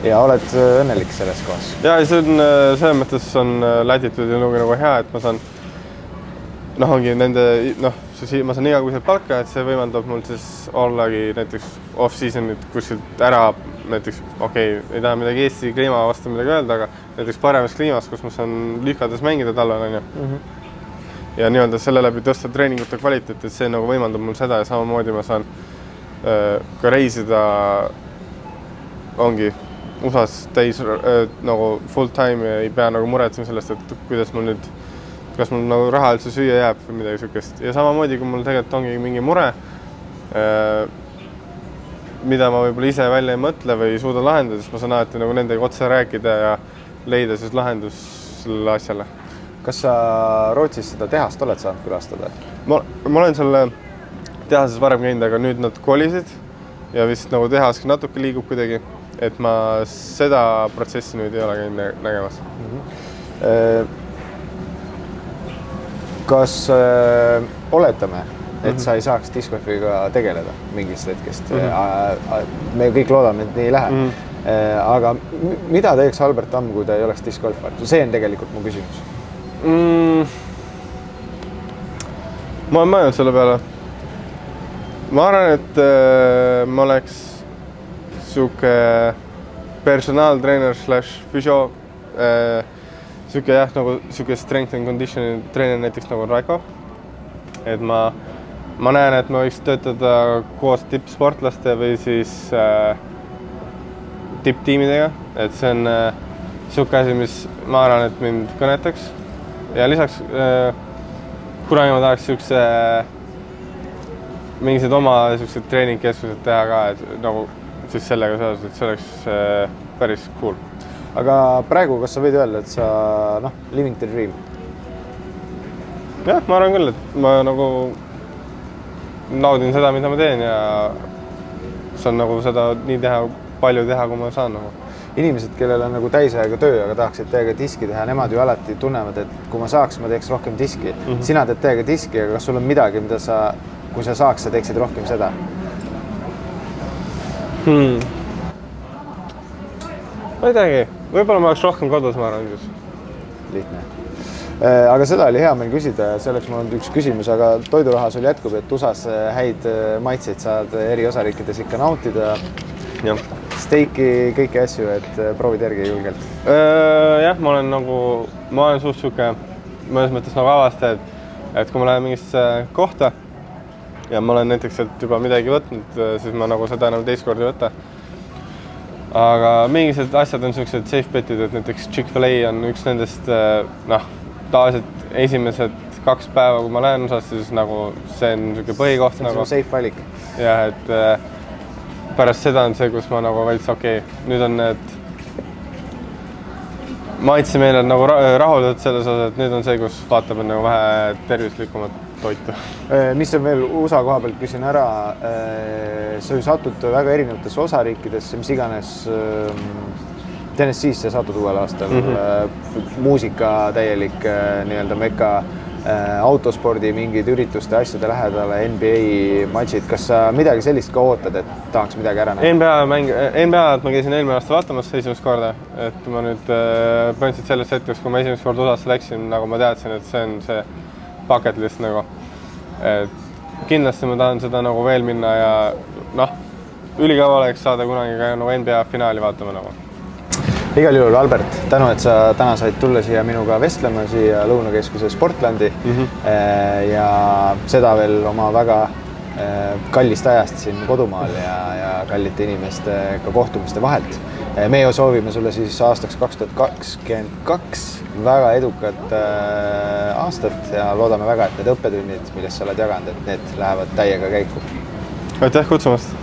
ja oled õnnelik selles kohas. Ja see on selles mõttes on latitude nagu hea, et ma saan ongi nende, ma saan igakuiselt palka, et see võimaldab mul siis ollagi näiteks off-seasonit kuskilt ära, näiteks ei taha midagi Eesti kliima vastu midagi öelda, aga näiteks paremas kliimas, kus ma saan lühkades mängida talvel, on ju. Ja nii-öelda selle läbi tõsta treeningute kvaliteet, et see nagu võimaldab mul seda ja samamoodi ma saan ka reisida ongi USA-s täis nagu full time ja ei pea nagu muretsema sellest, et kuidas mul nüüd, kas mul nagu raha üldse süüa jääb või midagi sükest. Ja samamoodi, kui mul tegelikult ongi mingi mure, mida ma võib-olla ise välja ei mõtle või ei suuda lahendada, siis ma saan alati nagu nendega otse rääkida ja leida siis lahendus sellele asjale. Kas sa Rootsis seda tehast oled saanud külastada? Ma olen selle tehases varem käinud, aga nüüd nad kolisid ja vist nagu tehas natuke liigub kuidagi, et ma seda protsessi nüüd ei ole käinud nägemas. Kas oletame, et sa ei saaks discgolfiga tegeleda mingist hetkest? Me kõik loodame, et nii ei lähe. Aga mida teeks Albert Tamm, kui ta ei oleks discgolfar? See on tegelikult mu küsimus. Ma olen mõelnud selle peale. Ma arvan, et ma oleks siuke personaaltreener / füsio, siuke jah, nagu siuke strength and conditioning treener näiteks nagu Raiko. Et ma näen, et ma võiks töötada koos tippsportlaste või siis tipptiimidega, et see on siuke asi, mis ma arvan, et mind kõnetaks. Ja lisaks kunagi ma tahaks siukse mingised oma siuksed treeningkeskused teha ka, et nagu siis sellega seoses, et see oleks päris cool. Aga praegu, kas sa võid öelda, et sa, living the dream? Jah, ma arvan küll, et ma nagu naudin seda, mida ma teen ja saan nagu seda nii palju teha, kui ma saan nagu. Inimesed, kellel on nagu täisaega töö, aga tahaksid täiega diski teha, nemad ju alati tunnevad, et kui ma saaks, ma teeks rohkem diski. Sina teed täiega diski, aga kas sul on midagi, mida sa, kui sa saaks, sa teeksid rohkem seda? Ma ei teagi. Võib-olla ma oleks rohkem kodus, ma arvan. Lihtne. Aga seda oli hea meil küsida ja selleks mul on üks küsimus, aga toiduraha sul jätkub, et USAs häid maitseid saad eri osariikides ikka nautida. Jah. Steiki, kõiki asju, et proovid järgi julgelt? Jah, ma olen suht siuke mõnes mõttes nagu avasta, et kui ma lähen mingisse kohta ja ma olen näiteks sealt juba midagi võtnud, siis ma nagu seda enam teist korda ei võta. Aga mingised asjad on siuksed safe betid, et näiteks Chick-fil-A on üks nendest, tavaliselt esimesed 2 päeva, kui ma lähen USAsse, siis nagu see on siuke põhikoht. See on safe valik. Jah, et pärast seda on see, kus ma nagu veits nüüd on need maitsemeeled nagu rahuldatud selles osas, et nüüd on see, kus vaatab nagu vähe tervislikumat toitu. Mis on veel USA koha pealt küsin ära, sa ju satud väga erinevatesse osariikidesse, mis iganes Tennessee'sse satud uuel aastal, muusika täielik nii-öelda meka, autospordi mingid ürituste asjade lähedale, NBA matšid, kas sa midagi sellist ka ootad, et tahaks midagi ära näha? NBA-d ma käisin eelmine aasta vaatamas esimest korda, et ma nüüd põhimõtteliselt sellest hetkest, kui ma esimest korda USAsse läksin, nagu ma teadsin, et see on see bucket list nagu. Et kindlasti ma tahan seda nagu veel minna ja ülikaua oleks saada kunagi ka nagu NBA finaali vaatama nagu. Igal juhul, Albert, tänu, et sa täna said tulla siia minuga vestlema siia Lõunakeskuse Sportlandi ja seda veel oma väga kallist ajast siin kodumaal ja kallite inimestega kohtumiste vahelt. Meie soovime sulle siis aastaks 2022 väga edukat aastat ja loodame väga, et need õppetunnid, millest sa oled jaganud, et need lähevad täiega käiku. Aitäh kutsumast!